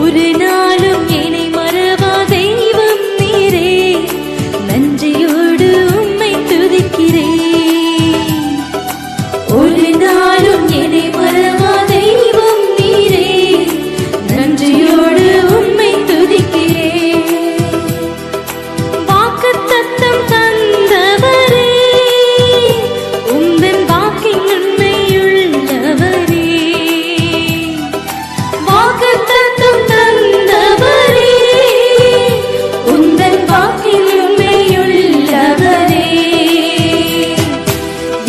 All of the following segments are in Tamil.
ஒரு நாளும் என்னை மறவா தெய்வம் நீரே, நன்றியோடு உம்மை துதிக்கிறேன். ஒரு நாளும் என்னை மறவா தெய்வம் நீரே, நன்றியோடு உம்மை துதிக்கிறேன். வாக்குத்தத்தம் தந்தவரே, உந்தன் வாக்கின் உண்மையுள்ளவரே. வாக்குத்தத்தம் தந்தவரே, உந்தன் வாக்கின் உண்மையுள்ளவரே.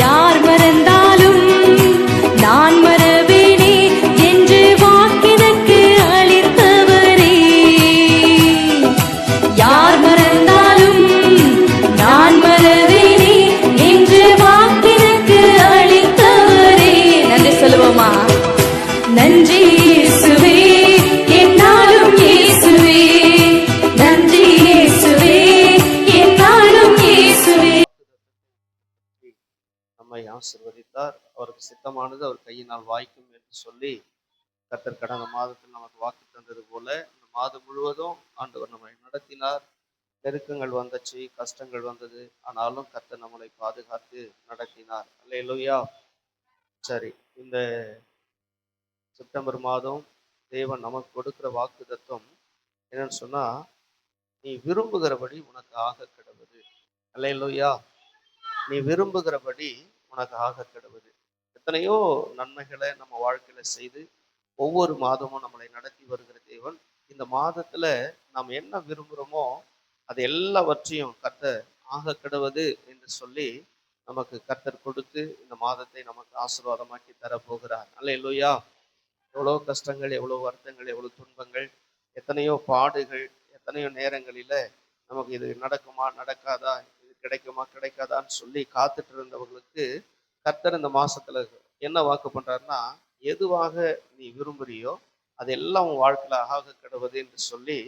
யார் மறந்தாலும் நான் மறவேனே என்று வாக்கினக்கு அளித்தவரே. யார் மறந்தாலும் நான் மறவேனே என்று வாக்கினக்கு அளித்தவரே. நன்றி சொல்லுவோமா? நன்றி இயேசுவே, என்னாலும் இயேசுவே. நன்றி இயேசுவே, என்னாலும் இயேசுவே. நம்மை ஆசீர்வதித்தார். அவருக்கு சித்தமானது அவர் கையினால் வாய்க்கும் என்று சொல்லி கர்த்தர் கடந்த மாதத்தில் நமக்கு வாக்கு தந்தது போல இந்த மாதம் முழுவதும் ஆண்டவர் நம்மை நடத்தினார். நெருக்கங்கள் வந்துச்சு, கஷ்டங்கள் வந்தது, ஆனாலும் கர்த்தர் நம்மளை பாதுகாத்து நடத்தினார். அல்லேலூயா. சரி, இந்த செப்டம்பர் மாதம் தேவன் நமக்கு கொடுக்கிற வாக்கு தத்துவம் என்னன்னு சொன்னா, நீ விரும்புகிறபடி உனக்கு ஆக கிடவது. அல்லேலூயா. நீ விரும்புகிறபடி உனக்கு ஆக கிடவது. எத்தனையோ நன்மைகளை நம்ம வாழ்க்கையில செய்து ஒவ்வொரு மாதமும் நம்மளை நடத்தி வருகிற தேவன் இந்த மாதத்துல நாம் என்ன விரும்புகிறோமோ அது எல்லாவற்றையும் கர்த்தர் ஆக கிடவது என்று சொல்லி நமக்கு கர்த்தர் கொடுத்து இந்த மாதத்தை நமக்கு ஆசீர்வாதமாக்கி தரப்போகிறார். அல்லேலூயா. எவ்வளோ கஷ்டங்கள், எவ்வளோ வருத்தங்கள், எவ்வளோ துன்பங்கள், எத்தனையோ பாடுகள், எத்தனையோ நேரங்களில நமக்கு இது நடக்குமா நடக்காதா, இது கிடைக்குமா கிடைக்காதான்னு சொல்லி காத்துட்டு இருந்தவர்களுக்கு கர்த்தர் இந்த மாசத்துல என்ன வாக்கு பண்றாருன்னா, எதுவாக நீ விரும்புறியோ அதெல்லாம் உன் வாழ்க்கையில ஆக கிடவது என்று சொல்லி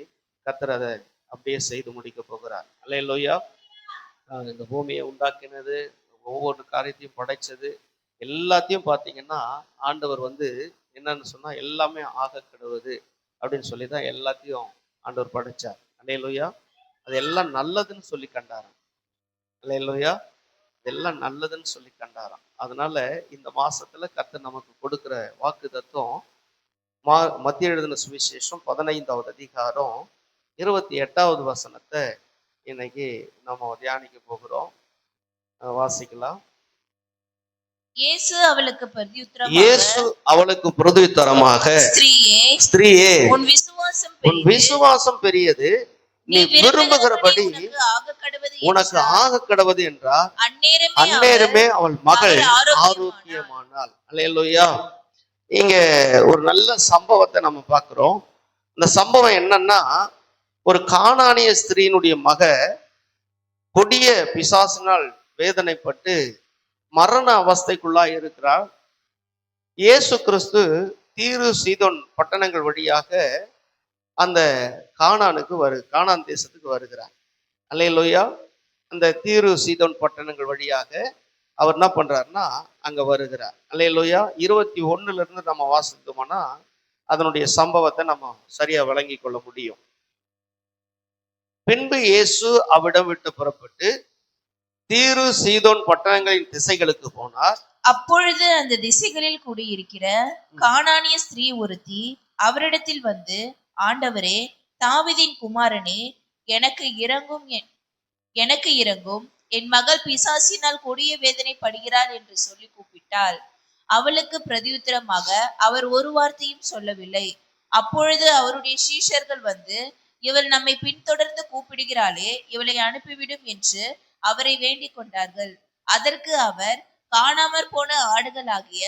கர்த்தர் அதை அப்படியே செய்து முடிக்க போகிறார். அல்லேலூயா. இந்த பூமியை உண்டாக்கினது, ஒவ்வொரு காரியத்தையும் படைச்சது, எல்லாத்தையும் பார்த்தீங்கன்னா ஆண்டவர் என்னன்னு சொன்னா எல்லாமே ஆக கிடவது அப்படின்னு சொல்லி தான் எல்லாத்தையும் ஆண்டவர் படைச்சார். அல்லேலூயா. அது எல்லாம் நல்லதுன்னு சொல்லி கண்டாராம். அல்லேலூயா. இதெல்லாம் நல்லதுன்னு சொல்லி கண்டாராம். அதனால இந்த மாசத்துல கர்த்தர் நமக்கு கொடுக்கிற வாக்கு தத்துவம் மத்திய எழுதின சுவிசேஷம் 15வது அதிகாரம் 28வது வசனத்தை இன்னைக்கு நம்ம தியானிக்க போகிறோம். வாசிக்கலாம். இயேசு அவளுக்கு பிரதியுத்தரமாக, ஸ்திரீயே, உன் விசுவாசம் பெரியது, நீ விரும்புகிறபடி உனக்கு ஆக கடவது என்றார். அந்நேரமே அவள் மகள் ஆரோக்கியமானாள். அல்லேலூயா. இங்க ஒரு நல்ல சம்பவத்தை நம்ம பார்க்கிறோம். இந்த சம்பவம் என்னன்னா, ஒரு கானானிய ஸ்திரீனுடைய மக கொடிய பிசாசினால் வேதனைப்பட்டு மரண அவஸ்தைக்குள்ளா இருக்கிறார். இயேசு கிறிஸ்து தீரு சீதோன் பட்டணங்கள் வழியாக அந்த கானான் தேசத்துக்கு வருகிறார். அல்லேலூயா. அந்த தீரு சீதோன் பட்டணங்கள் வழியாக அவர் என்ன பண்றாருன்னா அங்க வருகிறார். அல்லேலூயா. 21 இருந்து நம்ம வாசித்தோம்னா அதனுடைய சம்பவத்தை நம்ம சரியா விளங்கி கொள்ள முடியும். பின்பு இயேசு அவ்விடம் விட்டு புறப்பட்டு தீரு சீதோன் பட்டணங்களின் திசைகளுக்கு போனார். அப்பொழுது அந்த திசைகளில் கூடியிருக்கிற கானானிய ஸ்திரீ ஒருத்தி அவரிடத்தில் வந்து, ஆண்டவரே, தாவீதின் குமாரனே, எனக்கு இறங்கும், என் மகள் பிசாசினால் கொடிய வேதனை படுகிறாள் என்று சொல்லி கூப்பிட்டாள். அவளுக்கு பிரதியுத்தரமாக அவர் ஒரு வார்த்தையும் சொல்லவில்லை. அப்பொழுது அவருடைய சீஷர்கள் வந்து, இவள் நம்மை பின்தொடர்ந்து கூப்பிடுகிறாளே, இவளை அனுப்பிவிடும் என்று அவரை வேண்டிக் கொண்டார்கள். அதற்கு அவர், காணாமற் போன ஆடுகளாகிய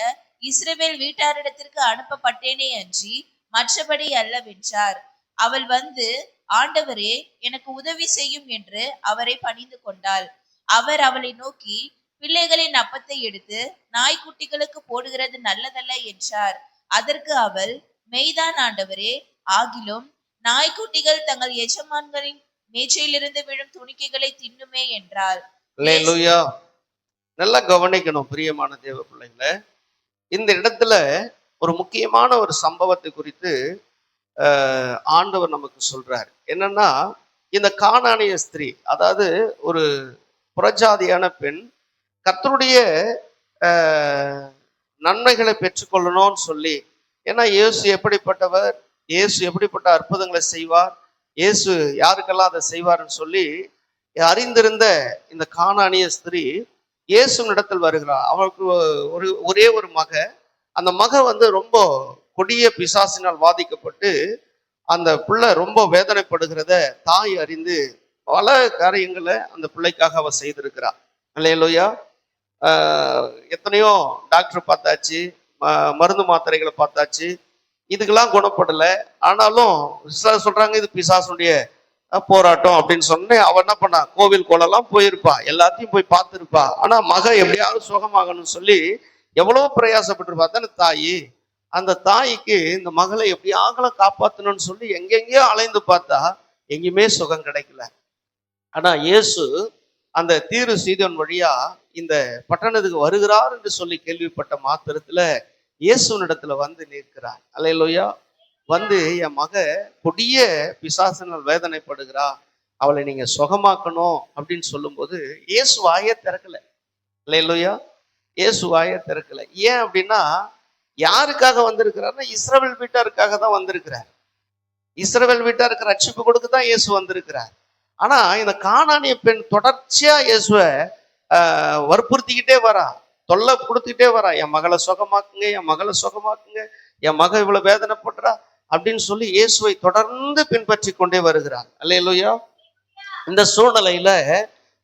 இஸ்ரவேல் வீட்டாரிடத்திற்கு அனுப்பப்பட்டேனே அன்றி மற்றபடி அல்லவென்றார். அவள் வந்து, ஆண்டவரே, எனக்கு உதவி செய்யும் என்று அவரை பணிந்து கொண்டாள். அவர் அவளை நோக்கி, பிள்ளைகளின் அப்பத்தை எடுத்து நாய்க்குட்டிகளுக்கு போடுகிறது நல்லதல்ல என்றார். அதற்கு அவள், மெய்தான் ஆண்டவரே, ஆகிலும் நாய்க்குட்டிகள் தங்கள் எஜமான்களின் மேச்சையிலிருந்து விழும் துணிக்கைகளை தின்னுமே என்றாள். அல்லேலூயா. நல்லா கவனிக்கணும் பிரியமான தேவ பிள்ளைங்கள. இந்த இடத்துல ஒரு முக்கியமான ஒரு சம்பவத்தை குறித்து ஆண்டவர் நமக்கு சொல்றாரு. என்னன்னா, இந்த கானானிய ஸ்திரீ, அதாவது ஒரு புறஜாதியான பெண், கர்த்தருடைய அஹ், நன்மைகளை பெற்றுக்கொள்ளணும்னு சொல்லி, ஏன்னா இயேசு எப்படிப்பட்டவர், இயேசு எப்படிப்பட்ட அற்புதங்களை செய்வார், இயேசு யாருக்கெல்லாம் அதை செய்வார்னு சொல்லி அறிந்திருந்த இந்த கானானிய ஸ்திரீ இயேசுவின் இடத்தில் வருகிறார். அவளுக்கு ஒரே ஒரு மக. அந்த மக ரொம்ப கொடிய பிசாசினால் வாதிக்கப்பட்டு அந்த பிள்ளை ரொம்ப வேதனைப்படுகிறத தாய் அறிந்து பல காரியங்களை அந்த பிள்ளைக்காக அவ செய்திருக்கிறார். அல்லேலூயா. எத்தனையோ டாக்டர் பார்த்தாச்சு, மருந்து மாத்திரைகளை பார்த்தாச்சு, இதுக்கெல்லாம் குணப்படலை. ஆனாலும் சொல்றாங்க இது பிசாசுடைய போராட்டம் அப்படின்னு சொன்னேன். அவ என்ன பண்ணா, கோவில் கோலெல்லாம் போயிருப்பா, எல்லாத்தையும் போய் பார்த்துருப்பா. ஆனா மக எப்படியாவது சுகமாகணும்னு சொல்லி எவ்வளவு பிரயாசப்பட்டிருப்பா தானே தாயி. அந்த தாய்க்கு இந்த மகளை எப்படியாகல காப்பாற்றணும்னு சொல்லி எங்கெங்கேயோ அலைந்து பார்த்தா எங்கேயுமே சுகம் கிடைக்கல. ஆனா இயேசு அந்த தீரு சீதோன் வழியா இந்த பட்டணத்துக்கு வருகிறார் என்று சொல்லி கேள்விப்பட்ட மாத்திரத்துல இயேசுனிடத்துல வந்து நிற்கிறார். அல்லேலூயா. வந்து என் மக கொடிய பிசாசினால் வேதனைப்படுகிறா, அவளை நீங்க சுகமாக்கணும் அப்படின்னு சொல்லும்போது இயேசு வாயை திறக்கல. அல்லேலூயா. இயேசு வாயை திறக்கல. ஏன் அப்படின்னா, யாருக்காக வந்திருக்கிறார்னா இஸ்ரவேல் வீட்டாருக்காக தான் வந்திருக்கிறார். இஸ்ரவேல் வீட்டாருக்கு ரட்சிப்பு கொடுக்க தான் இயேசு வந்திருக்கிறார். ஆனா இந்த கானானிய பெண் தொடர்ச்சியா இயேசுவை வற்புறுத்திக்கிட்டே வரா, தொல்லை கொடுத்துக்கிட்டே வரா. என் மகளை சுகமாக்குங்க, என் மகளை சுகமாக்குங்க, என் மக இவ்வளவு வேதனைப்படுறா அப்படின்னு சொல்லி இயேசுவை தொடர்ந்து பின்பற்றி கொண்டே வருகிறார். அல்லேலூயா. இந்த சூழ்நிலையில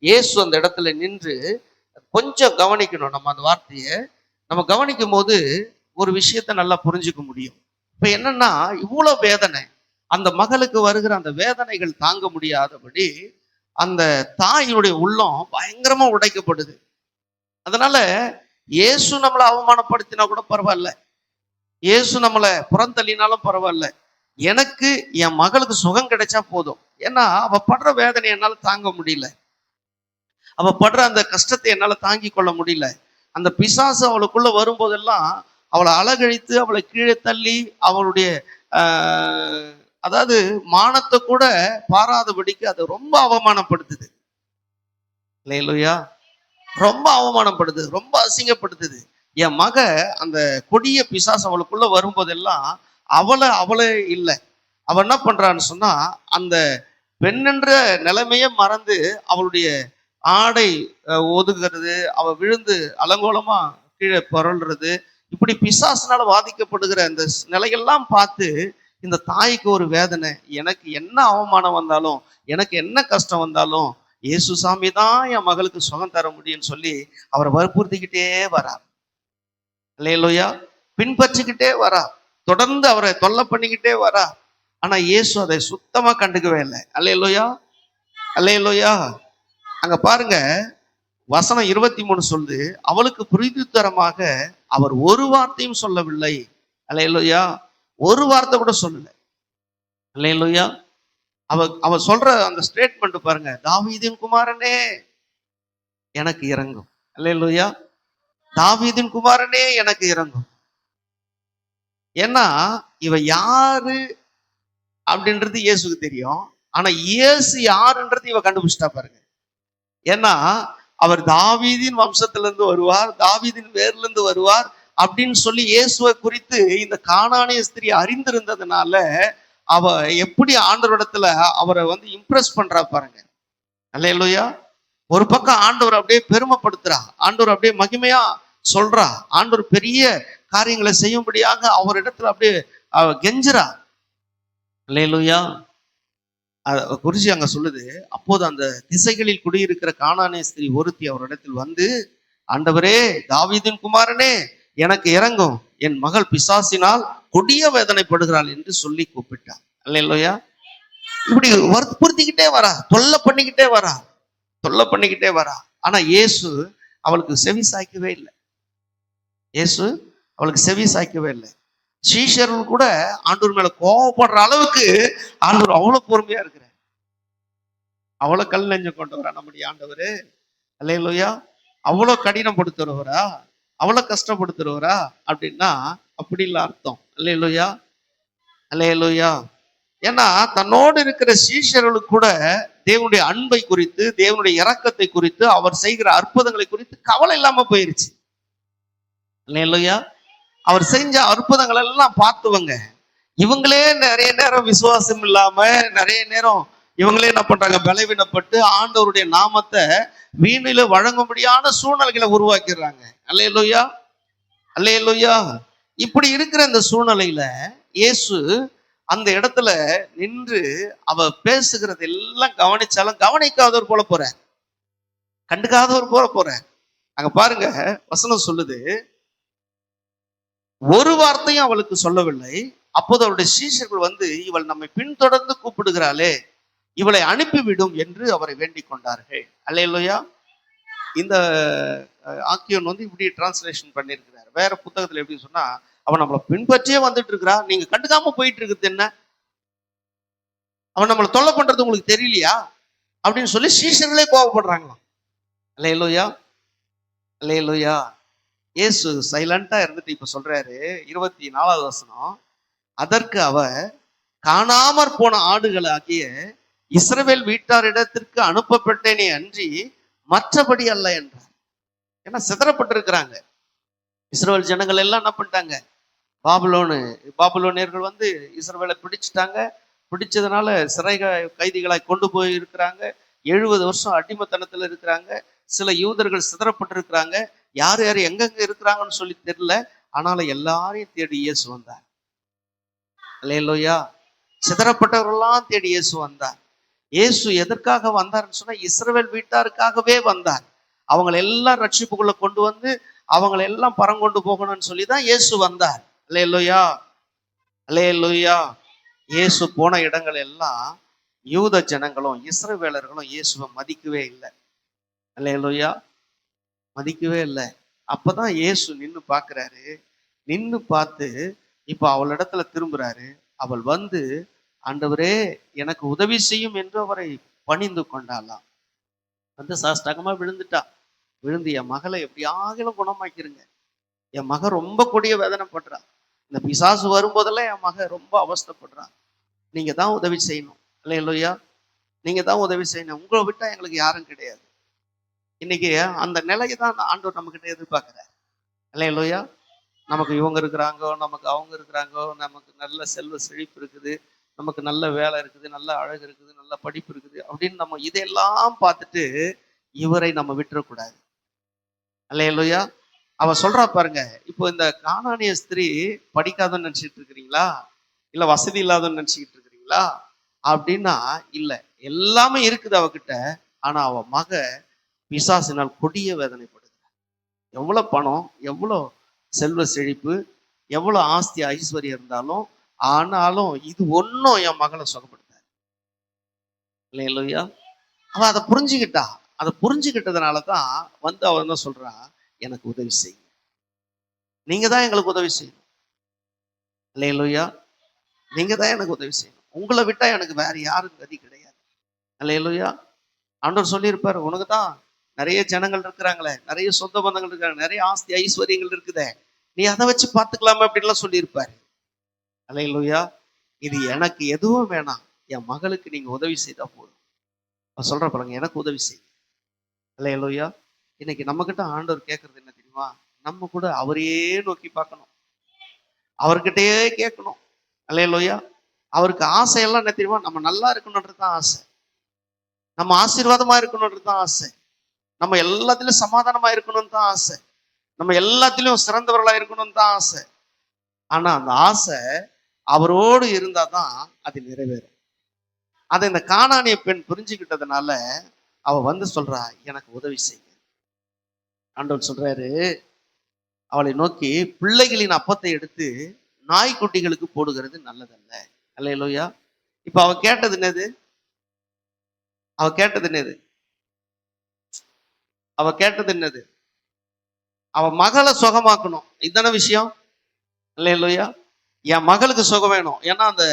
இயேசு அந்த இடத்துல நின்று கொஞ்சம் கவனிக்கணும். நம்ம அந்த வார்த்தையை நம்ம கவனிக்கும் போது ஒரு விஷயத்தை நல்லா புரிஞ்சுக்க முடியும். இப்ப என்னன்னா, இவ்வளவு வேதனை அந்த மகளுக்கு வருகிற அந்த வேதனைகள் தாங்க முடியாதபடி அந்த தாயினுடைய உள்ளம் பயங்கரமா உடைக்கப்படுது. அதனால இயேசு நம்மளை அவமானப்படுத்தினா கூட பரவாயில்ல, இயேசு நம்மளை புறந்தள்ளினாலும் பரவாயில்ல, எனக்கு என் மகளுக்கு சுகம் கிடைச்சா போதும். ஏன்னா அவ படுற வேதனை என்னால தாங்க முடியல, அவ படுற அந்த கஷ்டத்தை என்னால தாங்கி கொள்ள முடியல. அந்த பிசாசு அவளுக்குள்ள வரும்போதெல்லாம் அவளை அலகழித்து அவளை கீழே தள்ளி அவளுடைய அதாவது மானத்தை கூட பாராதபடிக்கு அதை ரொம்ப அவமானப்படுத்துது. இல்லையா? ரொம்ப அவமானப்படுத்துது, ரொம்ப அசிங்கப்படுத்துது. என் மக அந்த கொடிய பிசாசு அவளுக்குள்ள வரும்போதெல்லாம் அவளே இல்லை. அவ என்ன பண்றான்னு சொன்னா, அந்த பெண்ணென்ற நிலைமையே மறந்து அவளுடைய ஆடை ஒதுங்கிறது, அவ விழுந்து அலங்கோலமா கீழே புரள்றது, இப்படி பிசாசுனால வாதிக்கப்படுகிற இந்த நிலைகள்லாம் பார்த்து இந்த தாய்க்கு ஒரு வேதனை. எனக்கு என்ன அவமானம் வந்தாலும், எனக்கு என்ன கஷ்டம் வந்தாலும் இயேசு சாமி தான் என் மகளுக்கு சுகம் தர முடியும்னு சொல்லி அவரை வற்புறுத்திக்கிட்டே வரா. அல்லேலூயா. பின்பற்றிக்கிட்டே வரா, தொடர்ந்து அவரை தொல்லை பண்ணிக்கிட்டே வரா. ஆனா இயேசு அதை சுத்தமா கண்டுக்கவே இல்லை. அல்லேலூயா. அல்லேலூயா. அங்க பாருங்க, வசனம் 23 சொல்லுது, அவளுக்கு பிரதியுத்தரமாக அவர் ஒரு வார்த்தையும் சொல்லவில்லை. அல்லேலூயா. ஒரு வார்த்தை கூட சொல்லல. அல்லேலூயா. அவ சொல்ற அந்த ஸ்டேட்மெண்ட் பாருங்க, தாவீதின் குமாரனே எனக்கு இறங்கும். அல்லேலூயா. தாவீதின் குமாரனே எனக்கு இறங்கும். ஏன்னா இவ யாரு அப்படின்றது இயேசுக்கு தெரியும். ஆனா இயேசு யாருன்றது இவ கண்டுபிடிச்சிட்டா பாருங்க. ஏன்னா அவர் தாவீதின் வம்சத்திலிருந்து வருவார், தாவீதின் வேர்ல இருந்து வருவார் அப்படின்னு சொல்லி இயேசுவை குறித்து இந்த கானானிய ஸ்திரீ அறிந்திருந்ததுனால அவ எப்படி ஆண்டவரிடத்துல அவரை இம்ப்ரெஸ் பண்றா பாருங்க. அல்லேலூயா. ஒரு பக்கம் ஆண்டவர் அப்படியே பெருமைப்படுத்துறா, ஆண்டவர் அப்படியே மகிமையா சொல்றா, ஆண்டவர் பெரிய காரியங்களை செய்யும்படியாக அவரிடத்துல அப்படியே கெஞ்சுறா. அல்லேலூயா. குறிச்சி அங்க சொல்லுது, அப்போது அந்த திசைகளில் குடியிருக்கிற கானானிய ஸ்திரீ ஒருத்தி அவரிடத்தில் வந்து, ஆண்டவரே தாவீதின் குமாரனே எனக்கு இறங்கும், என் மகள் பிசாசினால் கொடிய வேதனைப்படுகிறாள் என்று சொல்லி கூப்பிட்டார். அல்லேலூயா. இப்படி வற்புறுத்திக்கிட்டே வரா, தொல்லை பண்ணிக்கிட்டே வரா, தொல்லை பண்ணிக்கிட்டே வரா. ஆனா இயேசு அவளுக்கு செவி சாய்க்கவே இல்லை. இயேசு அவளுக்கு செவி சாய்க்கவே இல்லை. சீஷர்கள் கூட ஆண்டவர் மேல கோவப்படுற அளவுக்கு ஆண்டவர் அவ்வளவு பொறுமையா இருக்கிறார். அவ்வளவு கல் நெஞ்சம் கொண்டவரா நம்முடைய ஆண்டவரு. அல்லேலூயா. அவ்வளவு கடினப்படுத்துறவரா, அவ்வளவு கஷ்டப்படுத்துறவரா அப்படின்னா அப்படி இல்லை அர்த்தம். அல்லேலூயா. அல்லேலூயா. ஏன்னா தன்னோடு இருக்கிற சீஷர்களுக்கு கூட தேவனுடைய அன்பை குறித்து, தேவனுடைய இரக்கத்தை குறித்து, அவர் செய்கிற அற்புதங்களை குறித்து கவலை இல்லாம போயிருச்சு. அல்லேலூயா. அவர் செஞ்ச அற்புதங்கள் எல்லாம் பார்த்துவங்க இவங்களே நிறைய நேரம் விசுவாசம் இல்லாம, நிறைய நேரம் இவங்களே என்ன பண்றாங்க, பலவீனப்பட்டு ஆண்டவருடைய நாமத்தை வீணில வழங்கும்படியான சூழ்நிலைகளை உருவாக்கிடுறாங்க. அல்லேலூயா, அல்லேலூயா. இப்படி இருக்கிற இந்த சூழ்நிலையில இயேசு அந்த இடத்துல நின்று அவ பேசுகிறது எல்லாம் கவனிச்சாலும் கவனிக்காதவர் போல போற, கண்டுக்காதவர் போல அங்க பாருங்க, வசனம் சொல்லுது, ஒரு வார்த்தையும் அவளுக்கு சொல்லவில்லை. அப்போது அவருடைய சீஷர்கள் வந்து, இவள் நம்மை பின்தொடர்ந்து கூப்பிடுகிறாளே, இவளை அனுப்பிவிடும் என்று அவரை வேண்டிக் கொண்டார்கள். அல்லேலூயா. இந்த ஆக்கியோன் வந்து இப்படி டிரான்ஸ்லேஷன் பண்ணியிருக்கிறார். வேற புத்தகத்துல எப்படி சொன்னா, அவன் நம்மளை பின்பற்றியே வந்துட்டு இருக்கிறா, நீங்க கண்டுக்காம போயிட்டு இருக்குது என்ன, அவன் நம்மளை தொல்லை பண்றது உங்களுக்கு தெரியலையா அப்படின்னு சொல்லி சீஷர்களே கோபப்படுறாங்களாம். அல்லேலூயா, அல்லேலூயா. இயேசு சைலண்டா இருந்துட்டு இப்ப சொல்றாரு 24வது வசனம், அதற்கு அவ, காணாமற் போன ஆடுகளாகிய இஸ்ரவேல் வீட்டாரிடத்திற்கு அனுப்பப்பட்டேனே அன்றி மற்றபடி அல்ல என்றார். ஏன்னா சிதறப்பட்டிருக்கிறாங்க இஸ்ரவேல் ஜனங்கள் எல்லாம். என்ன பண்ணிட்டாங்க, பாபிலோனியர்கள் வந்து இஸ்ரவேலை பிடிச்சிட்டாங்க. பிடிச்சதுனால சிறை கைதிகளாய் கொண்டு போய் இருக்கிறாங்க. 70 வருஷம் அடிமைத்தனத்துல இருக்கிறாங்க. சில யூதர்கள் சிதறப்பட்டிருக்கிறாங்க. யார் யார் எங்கெங்க இருக்கிறாங்கன்னு சொல்லி தெரியல. ஆனாலும் எல்லாரையும் தேடி இயேசு வந்தார். அல்லேலூயா. சிதறப்பட்டவர்களெல்லாம் தேடி இயேசு வந்தார். இயேசு எதற்காக வந்தார்ன்னு சொன்னா, இஸ்ரவேல் வீட்டாருக்காகவே வந்தார். அவங்களை எல்லாம் ரட்சிப்புக்குள்ள கொண்டு வந்து அவங்களை எல்லாம் பரங்கொண்டு போகணும்னு சொல்லி தான் இயேசு வந்தார். அல்லேலூயா, அல்லேலூயா. இயேசு போன இடங்கள் எல்லாம் யூத ஜனங்களும் இஸ்ரவேலர்களும் இயேசுவை மதிக்கவே இல்லை. அல்லேலூயா, மதிக்கவே இல்லை. அப்பதான் இயேசு நின்னு பார்க்கிறாரு. நின்னு பார்த்து இப்ப அவளிடத்துல திரும்புறாரு. அவள் வந்து, ஆண்டவரே எனக்கு உதவி செய்யும் என்று அவரை பணிந்து கொண்டாளாம். வந்து சாஷ்டாகமா விழுந்துட்டா. விழுந்து, என் மகளை எப்படியாகிலும் குணமாக்கிருங்க, என் மக ரொம்ப கொடிய வேதனைப்படுறா, இந்த பிசாசு வரும்போதெல்லாம் என் மக ரொம்ப அவஸ்தைப்படுறான், நீங்க தான் உதவி செய்யணும். அல்லேலூயா, நீங்க தான் உதவி செய்யணும், உங்களை விட்டா எங்களுக்கு யாரும் கிடையாது. இன்னைக்கு அந்த நிலையை தான் ஆண்டவர் நம்ம கிட்ட எதிர்பார்க்கிறார். அல்லேலூயா. நமக்கு இவங்க இருக்கிறாங்கோ, நமக்கு அவங்க இருக்கிறாங்கோ, நமக்கு நல்ல செல்வ செழிப்பு இருக்குது, நமக்கு நல்ல வேலை இருக்குது, நல்ல அழகு இருக்குது, நல்ல படிப்பு இருக்குது அப்படின்னு நம்ம இதெல்லாம் பார்த்துட்டு இவரை நம்ம விட்டுறக்கூடாது. அல்லேலூயா. அவ சொல்றா பாருங்க, இப்போ இந்த கானானிய ஸ்திரீ படிக்காதன்னு நினைச்சிட்டு இருக்கிறீங்களா, இல்ல வசதி இல்லாதன்னு நினைச்சுக்கிட்டு இருக்கிறீங்களா அப்படின்னா இல்ல, எல்லாமே இருக்குது அவகிட்ட. ஆனா அவ மக பிசாசினால் கொடிய வேதனைப்படுகிறார். எவ்வளவு பணம், எவ்வளவு செல்வ செழிப்பு, எவ்வளவு ஆஸ்தி ஐஸ்வர்யம் இருந்தாலும், ஆனாலும் இது ஒன்றும் என் மகளை சுகப்படுத்தாது. இல்லையா? அவ அதை புரிஞ்சுக்கிட்டா. அதை புரிஞ்சுக்கிட்டதுனாலதான் வந்து அவ என்ன சொல்றா, எனக்கு உதவி செய்யுங்க, நீங்க தான் எங்களுக்கு உதவி செய்யணும். இல்லையா? நீங்க தான் எனக்கு உதவி செய்யணும், உங்களை விட்டா எனக்கு வேற யாரும் கதி கிடையாது. இல்லையா? ஆண்டவர் சொல்லியிருப்பாரு, உனக்கு தான் நிறைய ஜனங்கள் இருக்கிறாங்களே, நிறைய சொந்த பந்தங்கள் இருக்காங்க, நிறைய ஆஸ்தி ஐஸ்வர்யங்கள் இருக்குதே, நீ அதை வச்சு பார்த்துக்கலாமா அப்படின்லாம் சொல்லியிருப்பாரு. அல்லேலூயா. இது எனக்கு எதுவும் வேணாம், என் மகளுக்கு நீங்க உதவி செய்தா போதும். சொல்ற பாருங்க, எனக்கு உதவி செய்ய. அல்லேலூயா. இன்னைக்கு நம்ம கிட்ட ஆண்டவர் கேட்கறது என்ன தெரியுமா, நம்ம கூட அவரையே நோக்கி பார்க்கணும், அவர்கிட்டயே கேட்கணும். அல்லேலூயா. அவருக்கு ஆசையெல்லாம் என்ன தெரியுமா, நம்ம நல்லா இருக்கணுன்றது தான் ஆசை, நம்ம ஆசீர்வாதமா இருக்கணுன்றது தான் ஆசை, நம்ம எல்லாத்திலும் சமாதானமா இருக்கணும்னு தான் ஆசை, நம்ம எல்லாத்திலும் சிறந்தவர்களா இருக்கணும்னு தான் ஆசை. ஆனா அந்த ஆசை அவரோடு இருந்தாதான் அது நிறைவேறும். அதை இந்த கானானிய பெண் புரிஞ்சுக்கிட்டதுனால அவ வந்து சொல்றா, எனக்கு உதவி செய்ய. ஆண்டவர் சொல்றாரு அவளை நோக்கி, பிள்ளைகளின் அப்பத்தை எடுத்து நாய்க்குட்டிகளுக்கு போடுகிறது நல்லதல்ல. அல்லேலூயா. இப்ப அவ கேட்டது என்னது, அவ கேட்டது என்னது, அவ கேட்டது என்னது, அவ மகளை சுகமாக்கணும். இதுதான விஷயம். அல்லேலூயா. என் மகளுக்கு சுகம் வேணும், ஏன்னா அந்த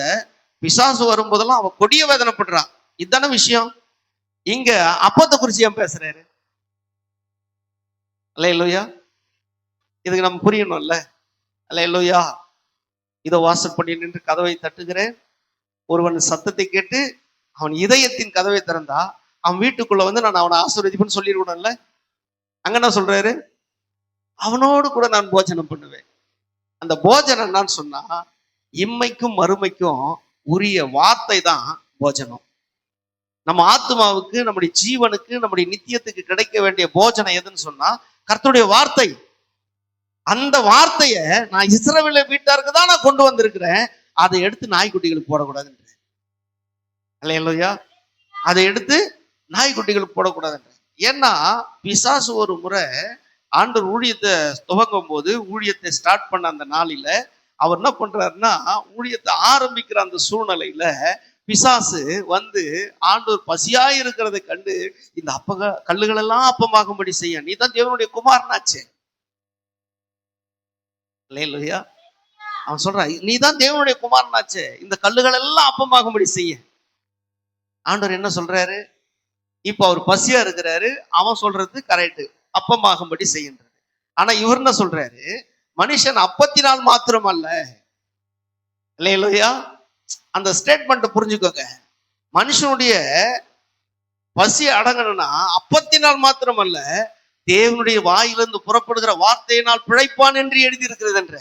பிசாசு வரும்போதெல்லாம் அவ கொடிய வேதனைப்படுறான். இதுதான விஷயம். இங்க அப்பத்தை குறிச்சு ஏன் பேசுறாரு? அல்லேலூயா. இதுக்கு நம்ம புரியணும்ல. அல்லேலூயா. இதோ வாசற்படி நின்று கதவை தட்டுகிறேன், ஒருவன் சத்தத்தை கேட்டு அவன் இதயத்தின் கதவை திறந்தா அவன் வீட்டுக்குள்ள வந்து நான் அவனை ஆசீர்வதிப்பேன்னு சொல்லிருக்கணும்ல. அங்க என்ன சொல்றாரு? அவனோடு கூட நான் போஜனம் பண்ணுவேன். அந்த போஜனம் என்னன்னு சொன்னா, இம்மைக்கும் மறுமைக்கும் உரிய வார்த்தை தான் போஜனம். நம்ம ஆத்மாவுக்கு, நம்முடைய ஜீவனுக்கு, நம்முடைய நித்தியத்துக்கு கிடைக்க வேண்டிய போஜனம் எதுன்னு சொன்னா கர்த்தருடைய வார்த்தை. அந்த வார்த்தைய நான் இஸ்ரவேல் வீட்டாருக்கு தான் நான் கொண்டு வந்திருக்கிறேன். அதை எடுத்து நாய்க்குட்டிகளுக்கு போடக்கூடாதுன்ற. அல்லேலூயா. அதை எடுத்து நாய்க்குட்டிகளுக்கு போடக்கூடாதுன்ற. ஏன்னா பிசாசு ஒரு முறை ஆண்டவர் ஊழியத்தை துவங்கும் போது, ஊழியத்தை ஸ்டார்ட் பண்ண அந்த நாளில அவர் என்ன பண்றாருன்னா, ஊழியத்தை ஆரம்பிக்கிற அந்த சூழ்நிலையில பிசாசு வந்து ஆண்டவர் பசியாய் இருக்கிறதை கண்டு இந்த கல்லுகள் எல்லாம் அப்பமாகும்படி செய்ய, நீ தான் தேவனுடைய குமாரனாச்சே. அல்லேலூயா. அவன் சொல்றான், நீ தான் தேவனுடைய குமாரனாச்சே, இந்த கல்லுகள் எல்லாம் அப்பமாகும்படி செய்ய. ஆண்டவர் என்ன சொல்றாரு? இப்ப அவர் பசியா இருக்கிறாரு, அவன் சொல்றது கரெக்ட், அப்பமாகும்படி செய்கின்றது. ஆனா இவர் என்ன சொல்றாரு? மனுஷன் அப்பத்தினால் மாத்திரம் அல்ல. அல்லேலூயா. அந்த ஸ்டேட்மெண்ட் புரிஞ்சுக்கோங்க. மனுஷனுடைய பசி அடங்கணும்னா அப்பத்தினால் மாத்திரம் அல்ல, தேவனுடைய வாயிலிருந்து புறப்படுகிற வார்த்தையினால் பிழைப்பான் என்று எழுதி இருக்கிறது என்ற.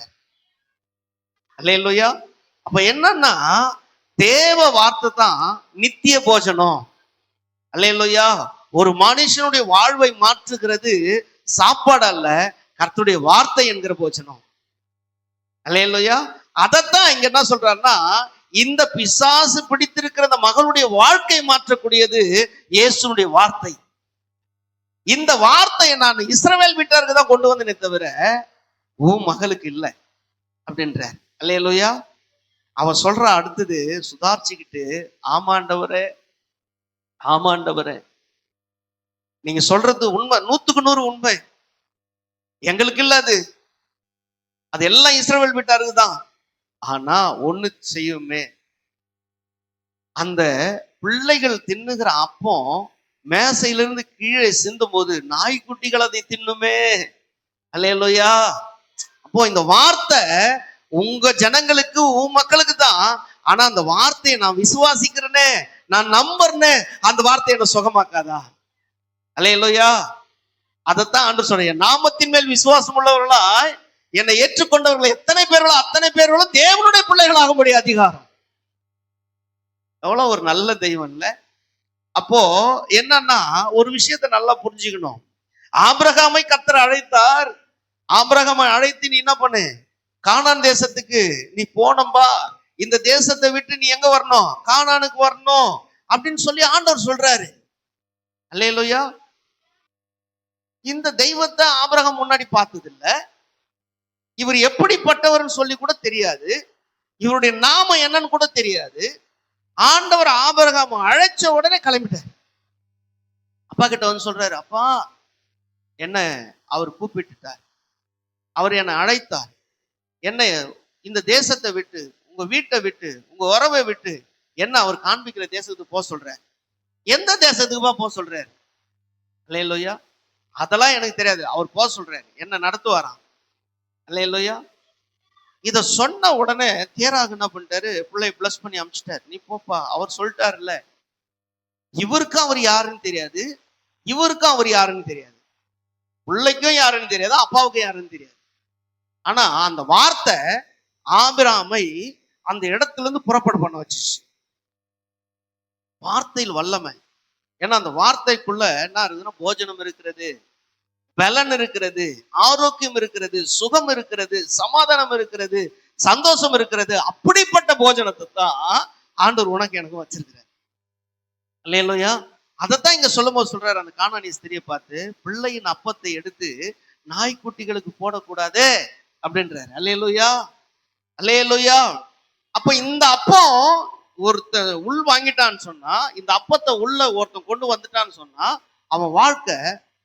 அல்லேலூயா. அப்ப என்னன்னா, தேவ வார்த்தை தான் நித்திய போஜனம். அல்லேலூயா. ஒரு மனுஷனுடைய வாழ்வை மாற்றுகிறது சாப்பாடு அல்ல, கர்த்தருடைய வார்த்தை என்கிற போஜனம். அல்லேலூயா. அதைத்தான் இங்க என்ன சொல்றாருன்னா, இந்த பிசாசு பிடித்திருக்கிற அந்த மகளுடைய வாழ்க்கை மாற்றக்கூடியது இயேசுனுடைய வார்த்தை. இந்த வார்த்தையை நான் இஸ்ரவேல் வீட்டாருக்கு தான் கொண்டு வந்தேனே தவிர உன் மகளுக்கு இல்லை அப்படின்ற. அல்லேலூயா. அவன் சொல்ற அடுத்தது சுதாரிச்சுக்கிட்டு, ஆமாண்டவரே, ஆமாண்டவரே, நீங்க சொல்றது உண்மை, 100% உண்மை. எங்களுக்கு இல்ல அது எல்லாம் இஸ்ரவேல் வீட்டாருக்கு தான். ஆனா ஒண்ணு செய்யுமே, அந்த பிள்ளைகள் தின்னுகிற அப்பம் மேசையிலிருந்து கீழே சிந்தும் போது நாய்க்குட்டிகள் அதை தின்னுமே. அல்லேலூயா. அப்போ இந்த வார்த்தை உங்க ஜனங்களுக்கு, உன் மக்களுக்கு தான். ஆனா அந்த வார்த்தையை நான் விசுவாசிக்கிறேனே, நான் நம்புறேனே, அந்த வார்த்தையை என்ன சுகமாக்காதா? அல்லேலூயா. அதைத்தான் ஆண்டவர் சொன்ன, நாமத்தின் மேல் விசுவாசம் உள்ளவர்களா என்னை ஏற்றுக்கொண்டவர்கள் எத்தனை பேர்களோ அத்தனை பேர்களும் தேவனுடைய பிள்ளைகளாகும்படி அதிகாரம். எவ்வளவு ஒரு நல்ல தெய்வம் இல்ல? அப்போ என்னன்னா, ஒரு விஷயத்தை நல்லா புரிஞ்சுக்கணும். ஆபிரகாமை கர்த்தர் அழைத்தார். ஆபிரகாமை அழைத்து நீ என்ன பண்ணு, கானான் தேசத்துக்கு நீ போனம்பா, இந்த தேசத்தை விட்டு நீ எங்க வரணும், கானானுக்கு வரணும் அப்படின்னு சொல்லி ஆண்டவர் சொல்றாரு. அல்லேலூயா. இந்த தெய்வத்தை ஆபிரகாம் முன்னாடி பார்த்தது இல்ல. இவர் எப்படிப்பட்டவர்னு சொல்லி கூட தெரியாது. இவருடைய நாமம் என்னன்னு கூட தெரியாது. ஆண்டவர் ஆபிரகாம் அழைச்ச உடனே கிளம்பிட்டார். அப்பா கிட்ட வந்து சொல்றாரு, அப்பா என்ன அவர் கூப்பிட்டுட்டார், அவர் என்னை அழைத்தார், என்னை இந்த தேசத்தை விட்டு, உங்க வீட்டை விட்டு, உங்க உறவை விட்டு என்ன அவர் காண்பிக்கிற தேசத்துக்கு போக சொல்றார். எந்த தேசத்துக்குப்பா போக சொல்றாரு? அல்லேலூயா. அதெல்லாம் எனக்கு தெரியாது, அவர் போக சொல்றாரு, என்ன நடத்துவாராம். அல்லேலூயா. இத சொன்ன உடனே தேராக என்ன பண்ணிட்டாரு, பிள்ளை பிளஸ் பண்ணி அமிச்சிட்டாரு, நீ போப்பா, அவர் சொல்லிட்டாருல்ல. இவருக்கும் அவர் யாருன்னு தெரியாது, இவருக்கும் அவர் யாருன்னு தெரியாது, பிள்ளைக்கும் யாருன்னு தெரியாது, அப்பாவுக்கும் யாருன்னு தெரியாது. ஆனா அந்த வார்த்தை ஆபிரகாமை அந்த இடத்துல இருந்து புறப்பட பண்ண வச்சுச்சு. வார்த்தையில் வல்லமை. ஏன்னா அந்த வார்த்தைக்குள்ள என்ன இருக்குதுன்னா, போஜனம் இருக்கிறது, பலன் இருக்கிறது, ஆரோக்கியம் இருக்கிறது, சுகம் இருக்கிறது, சமாதானம் இருக்கிறது, சந்தோஷம் இருக்கிறது. அப்படிப்பட்ட போஜனத்தை தான் ஆண்டவர் உனக்கு எனக்கு வச்சிருக்கிறார். அல்லேலூயா. அதைத்தான் இங்க சொல்லும் போது சொல்றாரு, அந்த கானானிய ஸ்திரியை பார்த்து, பிள்ளையின் அப்பத்தை எடுத்து நாய்க்குட்டிகளுக்கு போடக்கூடாது அப்படின்றாரு. அல்லேலூயா. அல்லேலூயா. அப்ப இந்த அப்பம் ஒருத்தர் உள் வாங்கிட்டான்னு சொன்னா, இந்த அப்பத்தை உள்ள ஒருத்தன் கொண்டு வந்துட்டான்னு சொன்னா, அவன் வாழ்க்கை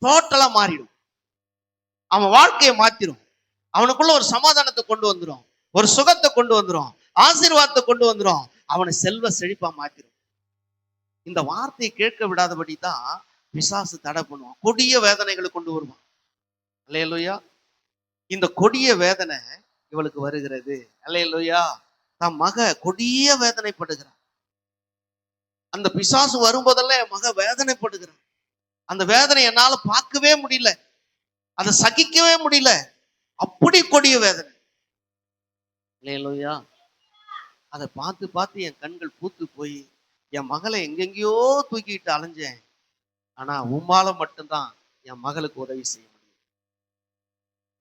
டோட்டலா மாறிடும். அவன் வாழ்க்கையை மாத்திரும். அவனுக்குள்ள ஒரு சமாதானத்தை கொண்டு வந்துடும், ஒரு சுகத்தை கொண்டு வந்துடும், ஆசீர்வாதத்தை கொண்டு வந்துடும், அவனை செல்வ செழிப்பா மாத்திரும். இந்த வார்த்தையை கேட்க விடாதபடி தான் பிசாசு தடை பண்ணுவான், கொடிய வேதனைகளை கொண்டு வருவான். அல்லேலூயா. இந்த கொடிய வேதனை இவளுக்கு வருகிறது. அல்லேலூயா. தன் மக கொடிய வேதனைப்படுகிறான். அந்த பிசாசு வரும்போதெல்லாம் என் மக வேதனைப்படுகிறான். அந்த வேதனை என்னால பார்க்கவே முடியல, அதை சகிக்கவே முடியல. அப்படி கொடிய வேதனை. அல்லேலூயா. அதை பார்த்து பார்த்து என் கண்கள் பூத்து போய் என் மகளை எங்கெங்கேயோ தூக்கிட்டு அலைஞ்சேன். ஆனா உம்மால மட்டும்தான் என் மகளுக்கு உதவி செய்ய முடியும்.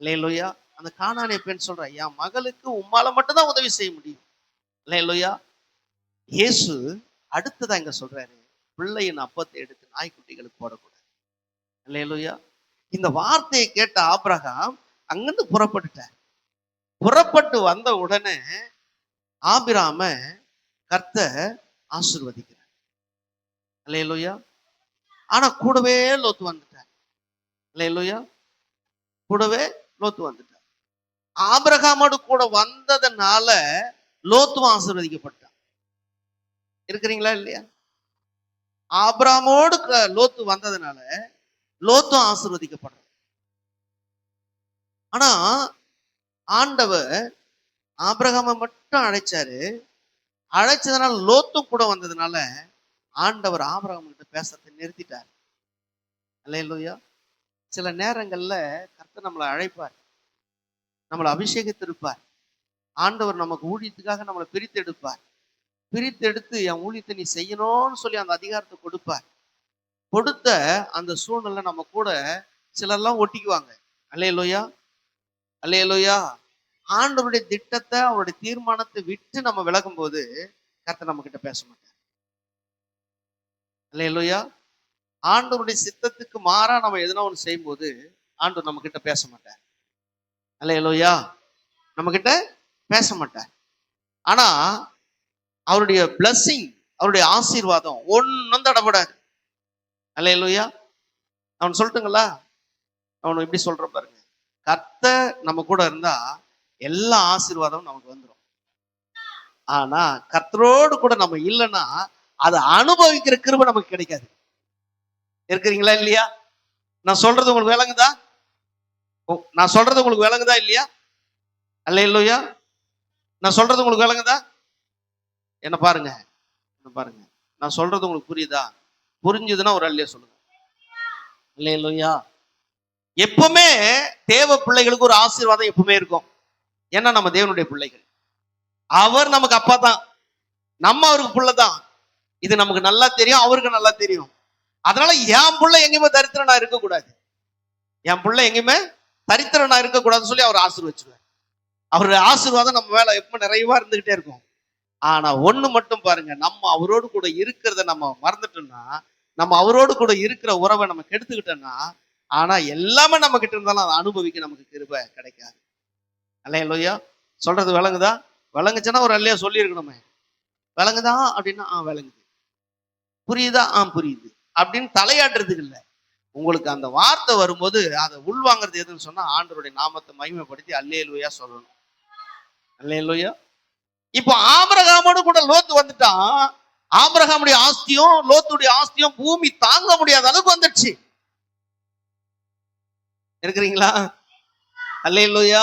அல்லேலூயா. அந்த கானானிய பெண் சொல்ற, என் மகளுக்கு உம்மால மட்டும்தான் உதவி செய்ய முடியும். அல்லேலூயா. இயேசு அடுத்ததா இங்க சொல்றாரு, பிள்ளையின் அப்பத்தை எடுத்து நாய்க்குட்டிகளுக்கு போடக்கூடாது. அல்லேலூயா. இந்த வார்த்தையை கேட்ட ஆபிரகாம் அங்கிருந்து புறப்பட்டுட்டார். புறப்பட்டு வந்த உடனே ஆபிராம கர்த்தர் ஆசீர்வதிக்கிறார். அல்லேலூயா. ஆனா கூடவே லோத்து வந்துட்டார். அல்லேலூயா. கூடவே லோத்து வந்துட்டார். ஆபிரகாமோடு கூட வந்ததுனால லோத்துவும் ஆசீர்வதிக்கப்பட்டான். இருக்கிறீங்களா இல்லையா? ஆபிரகாமோடு லோத்து வந்ததுனால லோத்தும் ஆசீர்வதிக்கப்படுற. ஆனா ஆண்டவர் ஆபிரகாமை மட்டும் அழைச்சாரு. அழைச்சதுனால லோத்தும் கூட வந்ததுனால ஆண்டவர் ஆபிரகாம் கிட்ட பேசத்தை நிறுத்திட்டார். அல்லேலூயா. சில நேரங்கள்ல கர்த்தர் நம்மளை அழைப்பார், நம்மளை அபிஷேகித்திருப்பார். ஆண்டவர் நமக்கு ஊழியத்துக்காக நம்மளை பிரித்து எடுப்பார். பிரித்து எடுத்து என் ஊழியத்தை நீ செய்யணும்னு சொல்லி அந்த அதிகாரத்தை கொடுப்பார். கொடுத்த அந்த சூழ்நிலை நம்ம கூட சிலர்லாம் ஒட்டிக்குவாங்க. அல்லேலூயா. அல்லேலூயா. ஆண்டவருடைய திட்டத்தை, அவருடைய தீர்மானத்தை விட்டு நம்ம விலகும் போது கர்த்தர் நம்ம கிட்ட பேச மாட்டார். அல்லேலூயா. ஆண்டவருடைய சித்தத்துக்கு மாறா நம்ம எதுனா ஒன்று செய்யும் போது ஆண்டவர் நம்ம கிட்ட பேச மாட்டார். அல்லேலூயா. நம்ம கிட்ட பேச மாட்டார். ஆனா அவருடைய பிளஸிங், அவருடைய ஆசீர்வாதம் ஒன்னும் தடப்படாது. அல்லேலூயா. அவன் சொல்லட்டுங்களா? அவன் இப்படி சொல்ற பாருங்க, கர்த்தர் நம்ம கூட இருந்தா எல்லா ஆசீர்வாதமும் நமக்கு வந்துடும். ஆனா கர்த்தரோடு கூட நம்ம இல்லைன்னா அதை அனுபவிக்கிற கிருபை நமக்கு கிடைக்காது. இருக்கிறீங்களா இல்லையா? நான் சொல்றது உங்களுக்கு விளங்குதா? நான் சொல்றது உங்களுக்கு விளங்குதா இல்லையா? அல்லேலூயா. நான் சொல்றது உங்களுக்கு விளங்குதா? என்ன பாருங்க, என்ன பாருங்க. நான் சொல்றது உங்களுக்கு புரியுதா? புரிஞ்சுதுன்னா ஒரு அல்லையா சொல்லுங்க. அல்லேலூயா. எப்பவுமே தேவ பிள்ளைகளுக்கு ஒரு ஆசீர்வாதம் எப்பவுமே இருக்கும். ஏன்னா நம்ம தேவனுடைய பிள்ளைகள். அவர் நமக்கு அப்பா தான், நம்ம அவருக்கு பிள்ளை தான். இது நமக்கு நல்லா தெரியும், அவருக்கு நல்லா தெரியும். அதனால என் பிள்ளை எங்கேயுமே தரித்திரனா இருக்கக்கூடாது, என் பிள்ளை எங்கேயுமே தரித்திரனா இருக்கக்கூடாதுன்னு சொல்லி அவர் ஆசீர்வச்சிருவார். அவருடைய ஆசீர்வாதம் நம்ம மேல எப்ப நிறைவா இருந்துகிட்டே இருக்கும். ஆனா ஒண்ணு மட்டும் பாருங்க, நம்ம அவரோடு கூட இருக்கிறத நம்ம மறந்துட்டோம்னா, நம்ம அவரோடு கூட இருக்கிற உறவை நம்ம கெடுத்துக்கிட்டோம்னா, ஆனா எல்லாமே நம்ம கிட்ட இருந்தாலும் அதை அனுபவிக்க நமக்கு கிருபை கிடைக்காது. அல்லேலூயா. சொல்றது விளங்குதா? விளங்குச்சுன்னா ஒரு அல்லையா சொல்லி இருக்கணுமே. விளங்குதா அப்படின்னா விளங்குது. புரியுதா? புரியுது அப்படின்னு தலையாட்டுறதுக்கு இல்லை. உங்களுக்கு அந்த வார்த்தை வரும்போது அதை உள்வாங்கிறது எதுன்னு சொன்னா ஆண்டவருடைய நாமத்தை மகிமைப்படுத்தி அல்லேலூயா சொல்லணும். அல்லேலூயா. இப்போ ஆபிரகாமோடு கூட லோத்து வந்துட்டான். ஆபிரகாமுடைய ஆஸ்தியும் லோத்துடைய ஆஸ்தியும் பூமி தாங்க முடியாத அளவுக்கு வந்துடுச்சு. இருக்கிறீங்களா? அல்லேலூயா.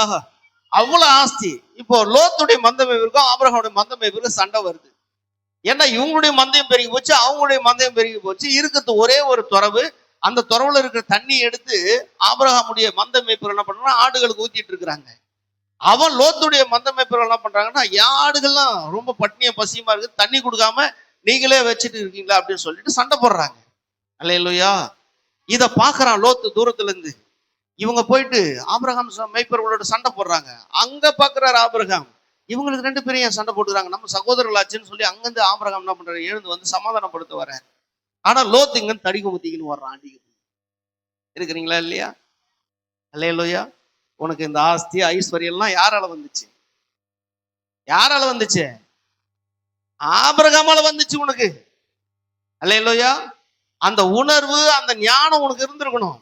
அவ்வளவு ஆஸ்தி. இப்போ லோத்துடைய மந்தமேவிற்கும் ஆபிரகாமுடைய மந்தமேவிற்கும் சண்டை வருது. ஏன்னா இவங்களுடைய மந்தயம் பெருகி போச்சு, அவங்களுடைய மந்தயம் பெருகி போச்சு. இருக்கிறது ஒரே ஒரு துறவு. அந்த துறவுல இருக்கிற தண்ணி எடுத்து ஆபிரகாமுடைய மந்த மேய்ப்பர் என்ன பண்றாங்க, ஆடுகளுக்கு ஊத்திட்டு இருக்கிறாங்க. அவன் லோத்துடைய மந்த மேய்ப்பர் என்ன பண்றாங்கன்னா, என் ஆடுகள்லாம் ரொம்ப பட்னிய பசியமா இருக்கு, தண்ணி கொடுக்காம நீங்களே வச்சுட்டு இருக்கீங்களா அப்படின்னு சொல்லிட்டு சண்டை போடுறாங்க. அல்லேலூயா. இத பாக்குறான் லோத்து தூரத்துல இருந்து. இவங்க போயிட்டு ஆபிரகாம் மேய்ப்பர்களோட சண்டை போடுறாங்க. அங்க பாக்குறாரு ஆபிரகாம், இவங்களுக்கு ரெண்டு பேரும் ஏன் சண்டை போட்டுக்கிறாங்க, நம்ம சகோதரர்களாச்சுன்னு சொல்லி அங்கிருந்து ஆபிரகாம் என்ன பண்றாரு, எழுந்து வந்து சமாதானப்படுத்த வர்றாரு. ஆனா லோத்து இங்க தடிக்கு முத்திக்கின்னு வர்றான், அடிக்கு. இருக்கிறீங்களா இல்லையா? அல்லேலூயா. உனக்கு இந்த ஆஸ்தி ஐஸ்வர்யம் எல்லாம் யாரால வந்துச்சு? யாரால வந்துச்சு? ஆபிரகாமால வந்துச்சு உனக்கு. அல்லேலூயா. அந்த உணர்வு, அந்த ஞானம் உனக்கு இருந்திருக்கணும்.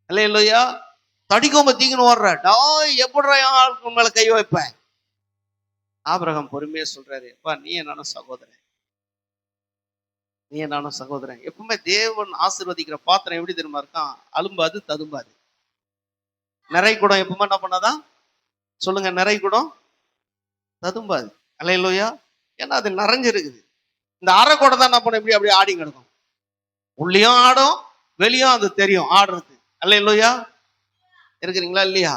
அல்லேலூயா. தடிக்கொம்ப தீங்கன்னு வர்ற, எப்படிடா ஆளுக்கு மேல கை வைப்பேன்? ஆபிரகாம் பொறுமையா சொல்றாரு, அப்பா நீ நானும் சகோதரன், நீ நானும் சகோதரன். எப்பவுமே தேவன் ஆசீர்வதிக்கிற பாத்திரம் எப்படி தெரியுமா இருக்கான்? அலும்பாது ததும்பாது. நிறை குடம் எப்பவுமே என்ன பண்ணாதான் சொல்லுங்க, நிறை குடம் ததும்பாது. அல்லேலூயா. ஏன்னா அது நிறைஞ்சிருக்குது. இந்த அரை குடம் தான் என்ன பண்ண, இப்படி அப்படியே ஆடி கிடக்கும். உள்ளேயும் ஆடும், வெளியும் அது தெரியும் ஆடுறது. அல்லேலூயா. இருக்கிறீங்களா இல்லையா?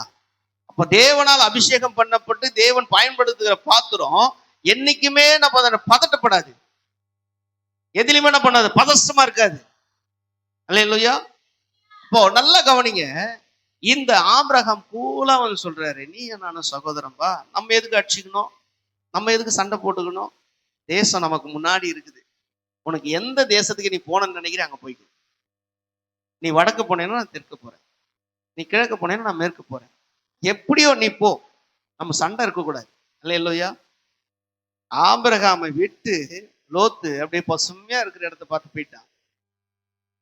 அப்ப தேவனால் அபிஷேகம் பண்ணப்பட்டு தேவன் பயன்படுத்துகிற பாத்திரம் என்னைக்குமே நம்ம அதை பதட்டப்படாது, எதிலுமே என்ன பண்ணாது, பதஷ்டமா இருக்காது. அல்லேலூயா. இப்போ நல்லா கவனிங்க, இந்த ஆபிரகாம் கூலா வந்து சொல்றாரு, நீ நானும் சகோதரன்பா, நம்ம எதுக்கு அடிச்சுக்கணும், நம்ம எதுக்கு சண்டை போட்டுக்கணும், தேசம் நமக்கு முன்னாடி இருக்குது. உனக்கு எந்த தேசத்துக்கு நீ போனன்னு நினைக்கிற அங்க போய்க்கு. நீ வடக்கு போனேன்னா நான் தெற்கு போறேன், நீ கிழக்கு போனேன்னா நான் மேற்கு போறேன், எப்படியோ நீ போ, நம்ம சண்டை இருக்கக்கூடாது. அல்லேலூயா. ஆபிரகாமை விட்டு லோத்து அப்படியே பசுமையா இருக்கிற இடத்த பார்த்து போயிட்டான்.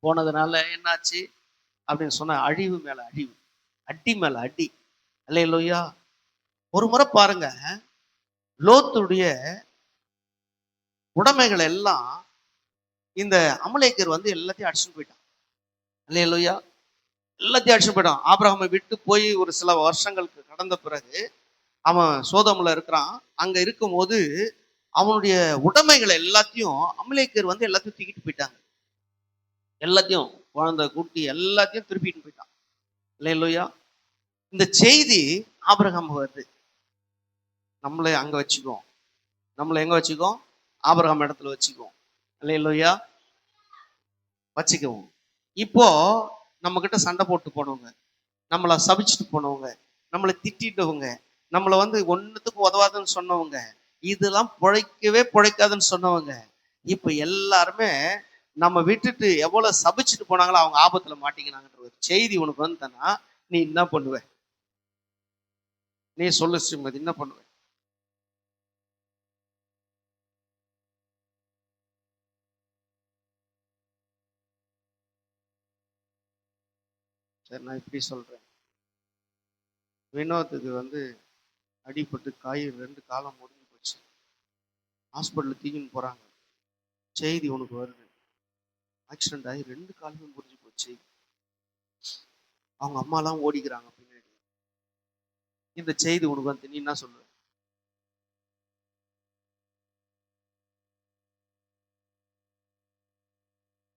போனதுனால என்னாச்சு அப்படின்னு சொன்ன, அழிவு மேல அழிவு, அடி மேல அடி. அல்லேலூயா. ஒரு முறை பாருங்க, லோத்துடைய உடைமைகள் எல்லாம் இந்த அமலேக்கர் வந்து எல்லாத்தையும் அடிச்சுட்டு போயிட்டான். அல்லேலூயா. எல்லாத்தையும் அடிச்சுட்டு போயிட்டான். ஆபிரகாமை விட்டு போய் ஒரு சில வருஷங்களுக்கு கடந்த பிறகு அவன் சோதோம்ல இருக்கிறான். அங்க இருக்கும்போது அவனுடைய உடைமைகளை எல்லாத்தையும் அமலேக்கர் வந்து எல்லாத்தையும் தூக்கிட்டு போயிட்டாங்க. எல்லாத்தையும், குழந்தை குட்டி எல்லாத்தையும் திருப்பிட்டு போயிட்டான். அல்லேலூயா. இந்த செய்தி ஆபிரகாம் வருது, நம்மளை அங்க வச்சுக்குவோம், நம்மளை எங்க வச்சுக்குவோம், ஆபிரகாம் இடத்துல வச்சுக்குவோம். அல்லேலூயா. வச்சுக்குவோம். இப்போ நம்ம கிட்ட சண்டை போட்டு போனவங்க, நம்மளை சபிச்சுட்டு போனவங்க, நம்மளை திட்டிட்டவங்க, நம்மளை வந்து ஒன்னுத்துக்கு உதவாதுன்னு சொன்னவங்க, இதெல்லாம் பிழைக்கவே பிழைக்காதுன்னு சொன்னவங்க, இப்ப எல்லாருமே நம்ம விட்டுட்டு எவ்வளவு சபிச்சுட்டு போனாங்களோ அவங்க ஆபத்துல மாட்டிக்கினாங்கன்ற ஒரு செய்தி உனக்கு வந்தனா நீ என்ன பண்ணுவ? நீ சொல்லு ஸ்ரீமதி, என்ன பண்ணுவ? சரி, நான் இப்படி சொல்றேன். வினோத்துக்கு வந்து அடிபட்டு காய் 2 காலம் முடிஞ்சு போச்சு, ஹாஸ்பிட்டல் தூக்கின்னு போறாங்க, செய்தி உனக்கு வருது, ஆக்சிடென்ட் ஆகி 2 காலுமே முடிஞ்சு போச்சு, அவங்க அம்மாலாம் ஓடிக்கிறாங்க பின்னாடி, இந்த செய்தி உனக்கு வந்து நீ என்ன சொல்லுவ?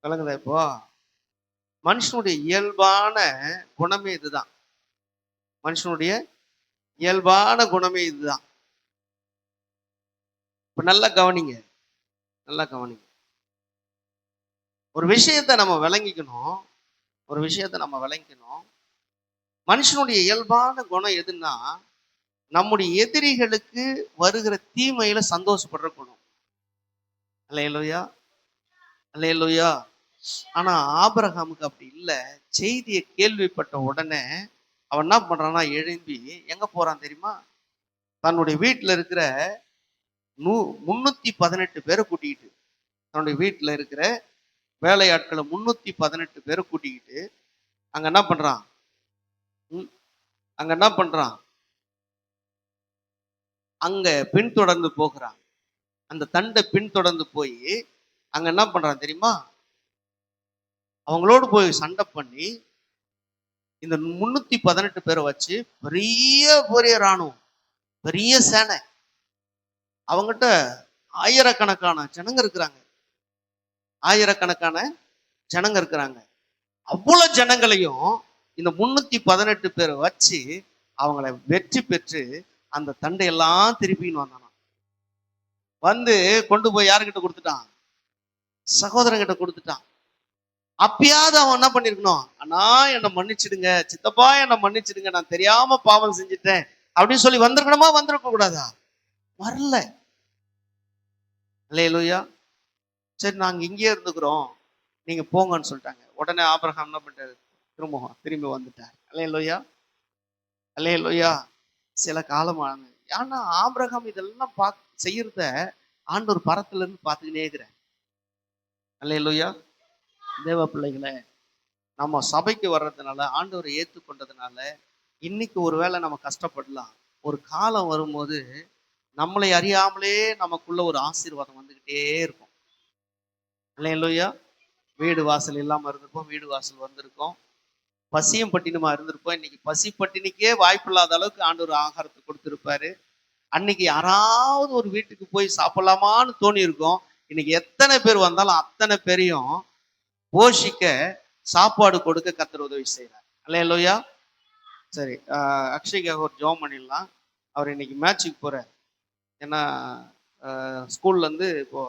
கலங்குதா? இப்போ மனுஷனுடைய இயல்பான குணமே இதுதான், மனுஷனுடைய இயல்பான குணமே இதுதான். இப்ப நல்லா கவனிங்க, நல்லா கவனிங்க. ஒரு விஷயத்தை நம்ம விளங்கிக்கணும், ஒரு விஷயத்தை நம்ம விளங்கிக்கணும். மனுஷனுடைய இயல்பான குணம் எதுன்னா, நம்முடைய எதிரிகளுக்கு வருகிற தீமையில சந்தோஷப்படுற குணம். அல்லேலூயா, அல்லேலூயா. ஆனா ஆபிரகாமுக்கு அப்படி இல்லை. செய்தியை கேள்விப்பட்ட உடனே அவன் என்ன பண்றான்னா, எழும்பி எங்க போறான் தெரியுமா? தன்னுடைய வீட்டுல இருக்கிற 318 பேரை கூட்டிக்கிட்டு, தன்னுடைய வீட்டுல இருக்கிற வேலையாட்களை 318 பேரை கூட்டிக்கிட்டு அங்க என்ன பண்றான், அங்க என்ன பண்றான், அங்க பின்தொடர்ந்து போகிறான். அந்த தண்டை பின்தொடர்ந்து போய் அங்க என்ன பண்றான் தெரியுமா? அவங்களோடு போய் சண்டை பண்ணி இந்த 318 பேரை வச்சு பெரிய பெரிய ராணுவம், பெரிய சேனை, அவங்ககிட்ட ஆயிரக்கணக்கான ஜனங்க இருக்கிறாங்க, ஆயிரக்கணக்கான ஜனங்க இருக்கிறாங்க. அவ்வளவு ஜனங்களையும் இந்த 318 பேரை வச்சு அவங்கள வெற்றி பெற்று அந்த தண்டையெல்லாம் திருப்பின்னு வந்தானா. வந்து கொண்டு போய் யாருக்கிட்ட கொடுத்துட்டான்? சகோதரங்கிட்ட கொடுத்துட்டான். அப்பயாவது அவன் என்ன பண்ணிருக்கணும்? அண்ணா என்னை மன்னிச்சிடுங்க, சித்தப்பா என்னை மன்னிச்சிடுங்க, நான் தெரியாம பாவம் செஞ்சுட்டேன் அப்படின்னு சொல்லி வந்திருக்கணுமா? வந்திருக்க கூடாதா? வரல. அல்லேலூயா. சரி, நாங்க இங்கே இருந்துக்கிறோம், நீங்க போங்கன்னு சொல்லிட்டாங்க. உடனே ஆபிரகாம் என்ன பண்ணிட்டாரு? திரும்பி வந்துட்டார். அல்லேலூயா, அல்லேலூயா. சில காலமானது. ஏன்னா ஆபிரகாம் இதெல்லாம் செய்யறத ஆண்டவர் பரத்துல இருந்து பார்த்துக்கிட்டே இருக்கிறேன். அல்லேலூயா. தேவ பிள்ளைகளை, நம்ம சபைக்கு வர்றதுனால, ஆண்டவரை ஏற்றுக்கொண்டதுனால இன்னைக்கு ஒருவேளை நம்ம கஷ்டப்படலாம். ஒரு காலம் வரும்போது நம்மளை அறியாமலே நமக்குள்ள ஒரு ஆசீர்வாதம் வந்துகிட்டே இருக்கும். அல்லேலூயா. வீடு வாசல் இல்லாம இருந்திருப்போம், வீடு வாசல் வந்திருக்கோம். பசியும் பட்டினியுமா இருந்திருப்போம். இன்னைக்கு பசி பட்டினிக்கே வாய்ப்பு இல்லாத அளவுக்கு ஆண்டவர் ஆகாரத்தை கொடுத்திருப்பாரு. அன்னைக்கு யாராவது ஒரு வீட்டுக்கு போய் சாப்பிடலாமான்னு தோணி இருக்கும். இன்னைக்கு எத்தனை பேர் வந்தாலும் அத்தனை பேரையும் போஷிக்க, சாப்பாடு கொடுக்க கர்த்தர் உதவி செய்யறார். அல்லேலூயா. சரி, அக்ஷய்க்காக ஒரு ஜெபம் பண்ணிடலாம். அவர் இன்னைக்கு மேட்சுக்கு போறார். ஏன்னா ஸ்கூல்ல இருந்து இப்போ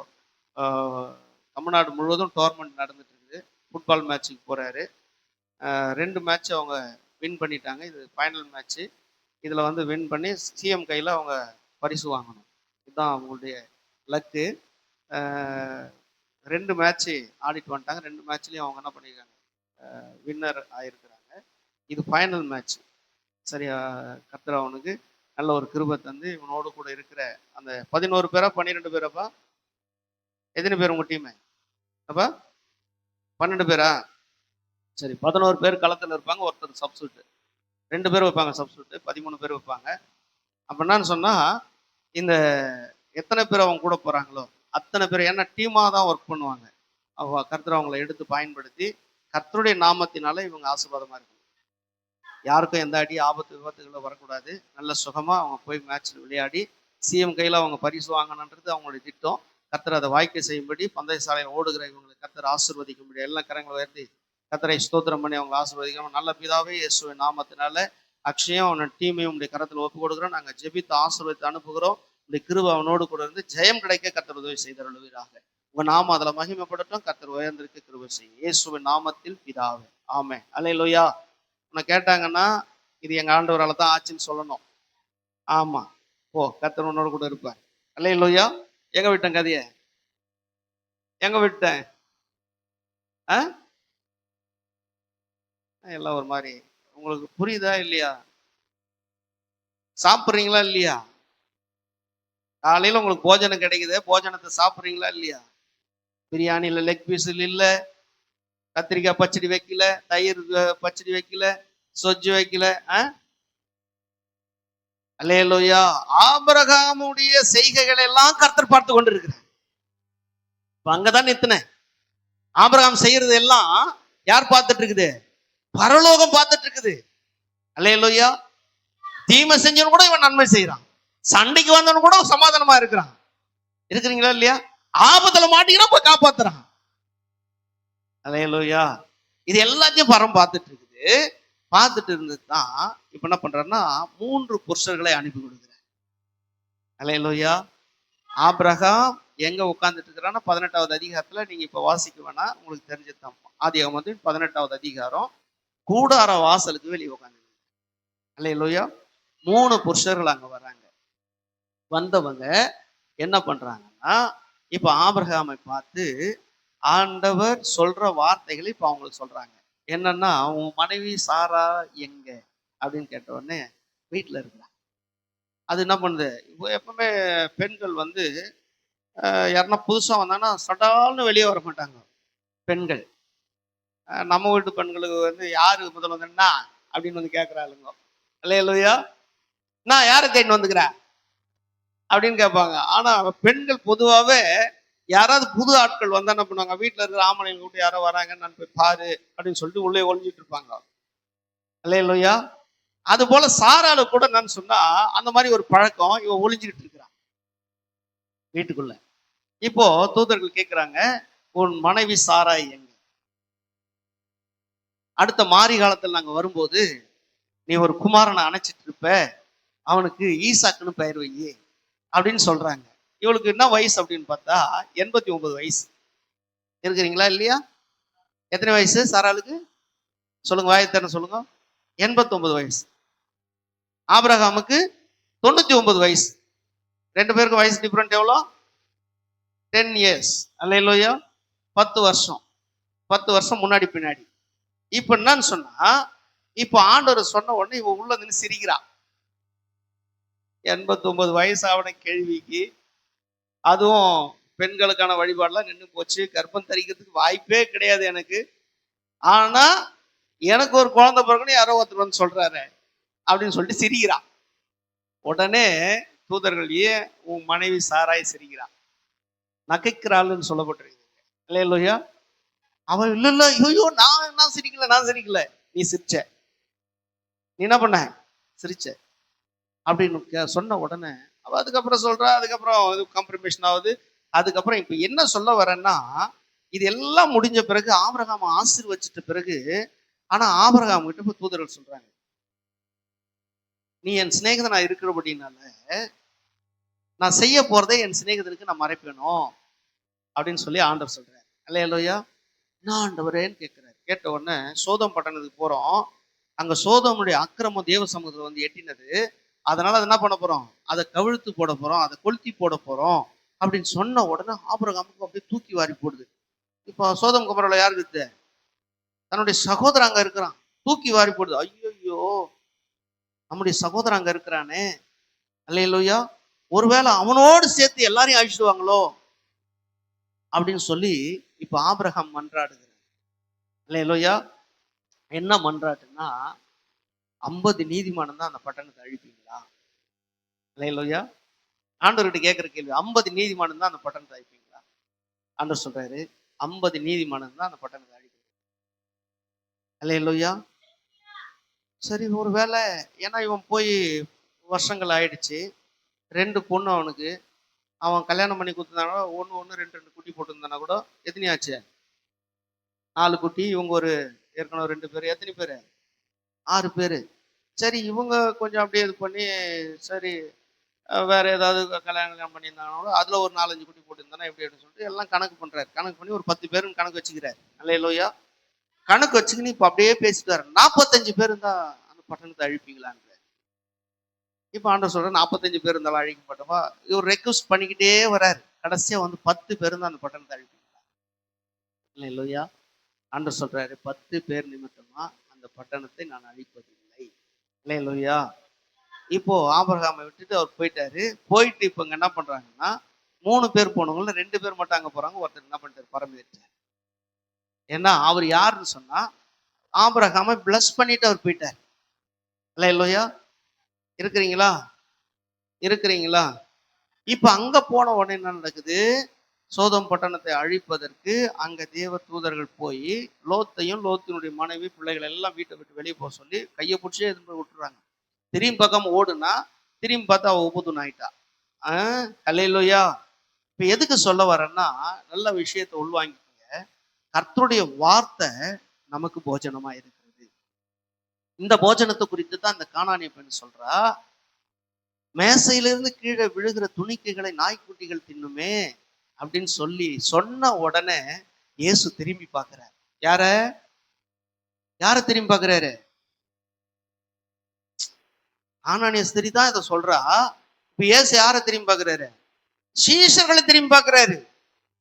தமிழ்நாடு முழுவதும் டோர்னமெண்ட் நடந்துட்டு இருக்குது. ஃபுட்பால் மேட்சுக்கு போறாரு. 2 மேட்ச் அவங்க வின் பண்ணிட்டாங்க. இது ஃபைனல் மேட்ச்சு. இதில் வந்து வின் பண்ணி சிஎம் கையில் அவங்க பரிசு வாங்கணும். இதுதான் அவங்களுடைய லக்கு. 2 மேட்ச்சு ஆடிட்டு வந்துட்டாங்க. 2 மேட்ச்லேயும் அவங்க என்ன பண்ணியிருக்காங்க, வின்னர் ஆயிருக்கிறாங்க. இது ஃபைனல் மேட்ச். சரியா, கர்த்தர் அவனுக்கு நல்ல ஒரு கிருபை தந்து இவனோடு கூட இருக்கிற அந்த 11 பேரா 12 பேராப்பா? எத்தனை பேர் உங்கள் டீமு அப்பா? 12 பேரா? சரி, 11 பேர் களத்தில் இருப்பாங்க. ஒருத்தர் சப்ஸ்டியூட், 2 பேர் வைப்பாங்க சப்ஸ்டியூட், 13 பேர் வைப்பாங்க. அப்போ என்னன்னு சொன்னால், இந்த எத்தனை பேர் அவங்க கூட போகிறாங்களோ அத்தனை பேர், ஏன்னா டீமாக தான் ஒர்க் பண்ணுவாங்க. அவங்க கர்த்தர் அவங்களை எடுத்து பயன்படுத்தி கர்த்தருடைய நாமத்தினால இவங்க ஆசீர்வாதமாக இருக்கணும். யாருக்கும் எந்த அடி ஆபத்து விபத்துகளை வரக்கூடாது. நல்ல சுகமாக அவங்க போய் மேட்ச்சில் விளையாடி சிஎம் கையில் அவங்க பரிசு வாங்கணுன்றது அவங்களுடைய திட்டம். கர்த்தர் அதை வாய்க்கை செய்யும்படி பந்தய சாலையில் ஓடுகிற இவங்களை கர்த்தர் ஆசீர்வதிக்கும்படி எல்லாம் கரங்களை உயர்த்தி கர்த்தரை ஸ்தோத்திரம் பண்ணி அவங்க ஆசீர்வதிக்கணும். நல்ல பிதாவே, இயேசுவின் நாமத்தினால அக்ஷயம் அவனோட டீமையும் உடைய கரத்தில் ஒப்பு கொடுக்குறோம். நாங்கள் ஜெபித்து ஆசீர்வதித்து அனுப்புகிறோம். உடைய கிருபை அவனோடு கூட இருந்து ஜெயம் கிடைக்க கர்த்தர் உதவி செய்தருளுவீராக. உங்க நாம அதில் மகிமைப்படட்டும். கர்த்தர் உயர்ந்திருக்கு கிருபை செய்யும். இயேசுவின் நாமத்தில் பிதாவே, ஆமென். அல்லேலூயா. உன்னை கேட்டாங்கன்னா இது எங்க ஆண்டவரால் தான் ஆச்சுன்னு சொல்லணும். ஆமா, ஓ கர்த்தர் உன்னோட கூட இருப்பார். அல்லேலூயா. எங்க விட்டேன் கதைய? எங்க விட்டேன்? எல்லாம் ஒரு மாதிரி உங்களுக்கு புரியுதா இல்லையா? சாப்பிட்றீங்களா இல்லையா? காலையில உங்களுக்கு போஜனம் கிடைக்குது, போஜனத்தை சாப்பிட்றீங்களா இல்லையா? பிரியாணியில் லெக் பீஸில் இல்லை, கத்திரிக்காய் பச்சடி வைக்கல, தயிர் பச்சடி வைக்கல, சொஜ்ஜு வைக்கல. அல்லேலூயா. ஆபிரகாமுடைய செய்கைகள் எல்லாம் கர்த்தர் பார்த்து கொண்டு இருக்கிறார். அங்கதான் நிறுத்தினேன். ஆபிரகாம் செய்யறது எல்லாம் யார் பார்த்துட்டு இருக்குது? பரலோகம் பார்த்துட்டு இருக்குது. அல்லேலூயா. தீமை செஞ்சவன் கூட இவன் நன்மை செய்யறான். சண்டைக்கு வந்தவன் கூட சமாதானமா இருக்கிறான். இருக்கிறீங்களா இல்லையா? ஆபத்துல மாட்டிக்கினா போய் காப்பாத்துறான். அல்லேலூயா. இது எல்லாத்தையும் பரம் பார்த்துட்டு இருக்குது. பார்த்துட்டு இருந்தது தான் இப்ப என்ன பண்றாருன்னா 3 புருஷர்களை அனுப்பி கொடுக்குறார். அல்லேலூயா. ஆபிரகாம் எங்க உட்கார்ந்துட்டு இருக்கிறான்னா 18வது அதிகாரத்துல, நீங்க இப்ப வாசிக்க வேணா, உங்களுக்கு தெரிஞ்சதுதான். ஆதியாகமம் வந்து 18வது அதிகாரம், கூடார வாசலுக்கு வெளியே உட்காந்து. அல்லேலூயா. 3 புருஷர்கள் அங்க வர்றாங்க. வந்தவங்க என்ன பண்றாங்கன்னா, இப்ப ஆபிரகாமை பார்த்து ஆண்டவர் சொல்ற வார்த்தைகளை இப்ப அவங்களுக்கு சொல்றாங்க. என்னன்னா, உன் மனைவி சாரா எங்க அப்படின்னு கேட்ட உடனே வீட்டுல இருக்கிறாங்க. அது என்ன பண்ணுது, இப்போ எப்பவுமே பெண்கள் வந்து யாருன்னா புதுசா வந்தாங்கன்னா சடால்னு வெளியே வர மாட்டாங்க பெண்கள். நம்ம வீட்டு பெண்களுக்கு வந்து யாரு முதல் வந்தா அப்படின்னு வந்து கேட்கிறாளுங்க. அல்லேலூயா. நான் யாரை தேடின்னு வந்துக்கிறேன் அப்படின்னு கேட்பாங்க. ஆனா பெண்கள் பொதுவாகவே யாராவது புது ஆட்கள் வந்தா என்ன பண்ணுவாங்க, வீட்டுல இருக்கிற ஆமனைகள் கூட்டு யாரோ வராங்க, நான் போய் பாரு அப்படின்னு சொல்லிட்டு உள்ளே ஒளிஞ்சிட்டு இருப்பாங்க. அல்லேலூயா. அது போல சாராளு கூட என்னன்னு சொன்னா அந்த மாதிரி ஒரு பழக்கம், இவன் ஒளிஞ்சுக்கிட்டு இருக்கிறான் வீட்டுக்குள்ள. இப்போ தூதர்கள் கேட்கிறாங்க, உன் மனைவி சாராய் எங்க? அடுத்த மாரி காலத்தில் நாங்க வரும்போது நீ ஒரு குமாரனை அணைச்சிட்டு இருப்ப, அவனுக்கு ஈசாக்குன்னு பெயர் வை அப்படின்னு சொல்றாங்க. இவளுக்கு என்ன வயசு அப்படின்னு பார்த்தா 89 வயசு. இருக்கிறீங்களா இல்லையா? எத்தனை வயசு சாராளுக்கு சொல்லுங்க, வாயத்தன சொல்லுங்க. 89 வயசு. ஆபிரகாமுக்கு 99 வயசு. 2 பேருக்கும் வயசு டிஃபரெண்ட் எவ்வளோ? 10 years. அல்லேலூயா. 10 வருஷம். 10 வருஷம் முன்னாடி பின்னாடி. இப்ப என்னன்னு சொன்னா, இப்ப ஆண்டவர் சொன்ன உடனே இவ உள்ள நின்று சிரிக்கிறான். 89 வயசு ஆவண கேள்விக்கு, அதுவும் பெண்களுக்கான வழிபாடுலாம் நின்று போச்சு. கர்ப்பம் தரிக்கிறதுக்கு வாய்ப்பே கிடையாது எனக்கு. ஆனா எனக்கு ஒரு குழந்தை பிறகுன்னு யாரோ ஒருத்தர் வந்து சொல்றாரு அப்படின்னு சொல்லிட்டு சிரிக்கிறான். உடனே தூதர்கள், ஏன் உன் மனைவி சாராய் சிரிக்கிறான், நகைக்கிறாள்னு சொல்லப்பட்டிருக்கு. அல்லேலூயா. அவன் இல்ல ஐயோ நான் சிரிக்கல, நான் சிரிக்கல, நீ சிரிச்ச, நீ என்ன பண்ண, சிரிச்ச அப்படின்னு சொன்ன உடனே அவ அதுக்கப்புறம் சொல்றா. அதுக்கப்புறம் இது கம்ப்ரமேஷன் ஆகுது. அதுக்கப்புறம் இப்ப என்ன சொல்ல வரேன்னா, இது எல்லாம் முடிஞ்ச பிறகு ஆபிரகாம் ஆசீர்வச்சிட்ட பிறகு, ஆனா ஆபிரகாம் கிட்ட போய் தூதர்கள் சொல்றாங்க, நீ என் சிநேகிதனா இருக்கிறபடினால நான் செய்ய போறதை என் சிநேகிதனுக்கு நான் மறைப்பேணும் அப்படின்னு சொல்லி ஆண்டவர் சொல்றாரு. அல்லேலூயா. நான் ஆண்டவரேன்னு கேட்கிறாரு. கேட்ட உடனே சோதம் பட்டணத்துக்கு போறோம். அங்க சோதமுடைய அக்கிரமம் தேவ சமூகத்துல வந்து எட்டினது. அதனால அதை என்ன பண்ண போறோம், அதை கவிழ்த்து போட போறோம், அதை கொளுத்தி போட போறோம் அப்படின்னு சொன்ன உடனே ஆபிரகாமுக்கு அப்படியே தூக்கி வாரி போடுது. இப்போ சோதம் குமரில் யாரு இருக்குது, தன்னுடைய சகோதரன் அங்க இருக்கிறான், தூக்கி வாரி போடுது. ஐயோ, நம்முடைய சகோதரன் அங்க இருக்கிறானே, அல்லேலூயா, ஒருவேளை அவனோடு சேர்த்து எல்லாரையும் அழிச்சிடுவாங்களோ அப்படின்னு சொல்லி இப்ப ஆபிரகாம் மன்றாடுகிறார். அல்லேலூயா. என்ன மன்றாட்டுன்னா, 50 நீதிமானம் தான் அந்த பட்டணத்தை அழிப்பீங்களா? அல்லேலூயா. ஆண்டவர்கிட்ட கேட்கிற கேள்வி, 50 நீதிமானம் தான் அந்த பட்டணத்தை அழிப்பீங்களா? ஆண்டவர் சொல்றாரு, 50 நீதிமானம் தான் அந்த பட்டணத்தை அழிப்பீங்க. அல்லேலூயா. சரி, ஒரு வேளை, ஏன்னா இவன் போய் வருஷங்கள் ஆயிடுச்சு, 2 பொண்ணு அவனுக்கு, அவன் கல்யாணம் பண்ணி கொடுத்துருந்தானா ஒன்று 2 குட்டி போட்டுருந்தானா கூட எத்தனை ஆச்சு, 4 குட்டி. இவங்க ஒரு ஏற்கனவே 2 பேர், எத்தனை பேர், 6 பேர். சரி, இவங்க கொஞ்சம் அப்படியே இது பண்ணி, சரி வேற ஏதாவது கல்யாணம் பண்ணியிருந்தாங்களோ அதுல ஒரு 4-5 குட்டி போட்டுருந்தானா எப்படி அப்படின்னு சொல்லிட்டு எல்லாம் கணக்கு பண்றாரு. கணக்கு பண்ணி ஒரு 10 பேருன்னு கணக்கு வச்சுக்கிறாரு. அல்லேலூயா. கணக்கு வச்சுக்கின்னு இப்ப அப்படியே பேசிட்டாரு. 45 பேர் இருந்தா அந்த பட்டணத்தை அழிப்பீங்களான்னு. இப்ப ஆண்டவர் சொல்ற 45 பேர் இருந்தாலும் அழிக்க மாட்டோமா, இவர் ரெக்வஸ்ட் பண்ணிக்கிட்டே வர்றாரு. கடைசியா வந்து 10 பேர் இருந்தா அந்த பட்டணத்தை அழிப்பீங்களா? அல்லேலூயா. ஆண்டவர் சொல்றாரு, 10 பேர் நிமித்தமா அந்த பட்டணத்தை நான் அழிப்பதில்லை. அல்லேலூயா. இப்போ ஆபிரகாமை விட்டுட்டு அவர் போயிட்டாரு. போயிட்டு இப்ப இங்க என்ன பண்றாங்கன்னா, 3 பேர் போனவங்கள 2 பேர் மட்டும் அங்க போறாங்க. ஒருத்தர் என்ன பண்ணிட்டாரு, பரமேறிட்டார். ஏன்னா அவர் யாருன்னு சொன்னா, ஆபிரகாமை பிளஸ் பண்ணிட்டு அவர் போயிட்டார். அல்லேலூயா. இருக்கிறீங்களா, இருக்கிறீங்களா? இப்ப அங்க போன உடனே என்ன நடக்குது, சோதம் பட்டணத்தை அழிப்பதற்கு அங்க தேவ தூதர்கள் போய் லோத்தையும் லோத்தினுடைய மனைவி பிள்ளைகள் எல்லாம் வீட்டை விட்டு வெளியே போக சொல்லி கையை பிடிச்சே எதுவும் விட்டுறாங்க. திரும்பி பக்கம் ஓடுனா திரும்பி பார்த்தா அவ உபதுன்னு ஆயிட்டா. அல்லேலூயா. இப்ப எதுக்கு சொல்ல வரேன்னா, நல்ல விஷயத்தை உள்வாங்கிக்கோங்க. கர்த்தருடைய வார்த்தை நமக்கு போஜனமா இருக்கிறது. இந்த போஜனத்தை குறித்து தான் இந்த கானானிய பெண் சொல்றா, மேசையிலிருந்து கீழே விழுகிற துணிக்கைகளை நாய்க்குட்டிகள் தின்னுமே அப்படின்னு சொல்லி சொன்ன உடனே இயேசு திரும்பி பார்க்கிறார். யார திரும்பி பார்க்கிறாரு? கானானிய ஸ்திரீ தான் இதை சொல்றா. இப்ப இயேசு யாரை திரும்பி பார்க்கிறாரு? சீஷர்களை திரும்பி பார்க்கிறாரு.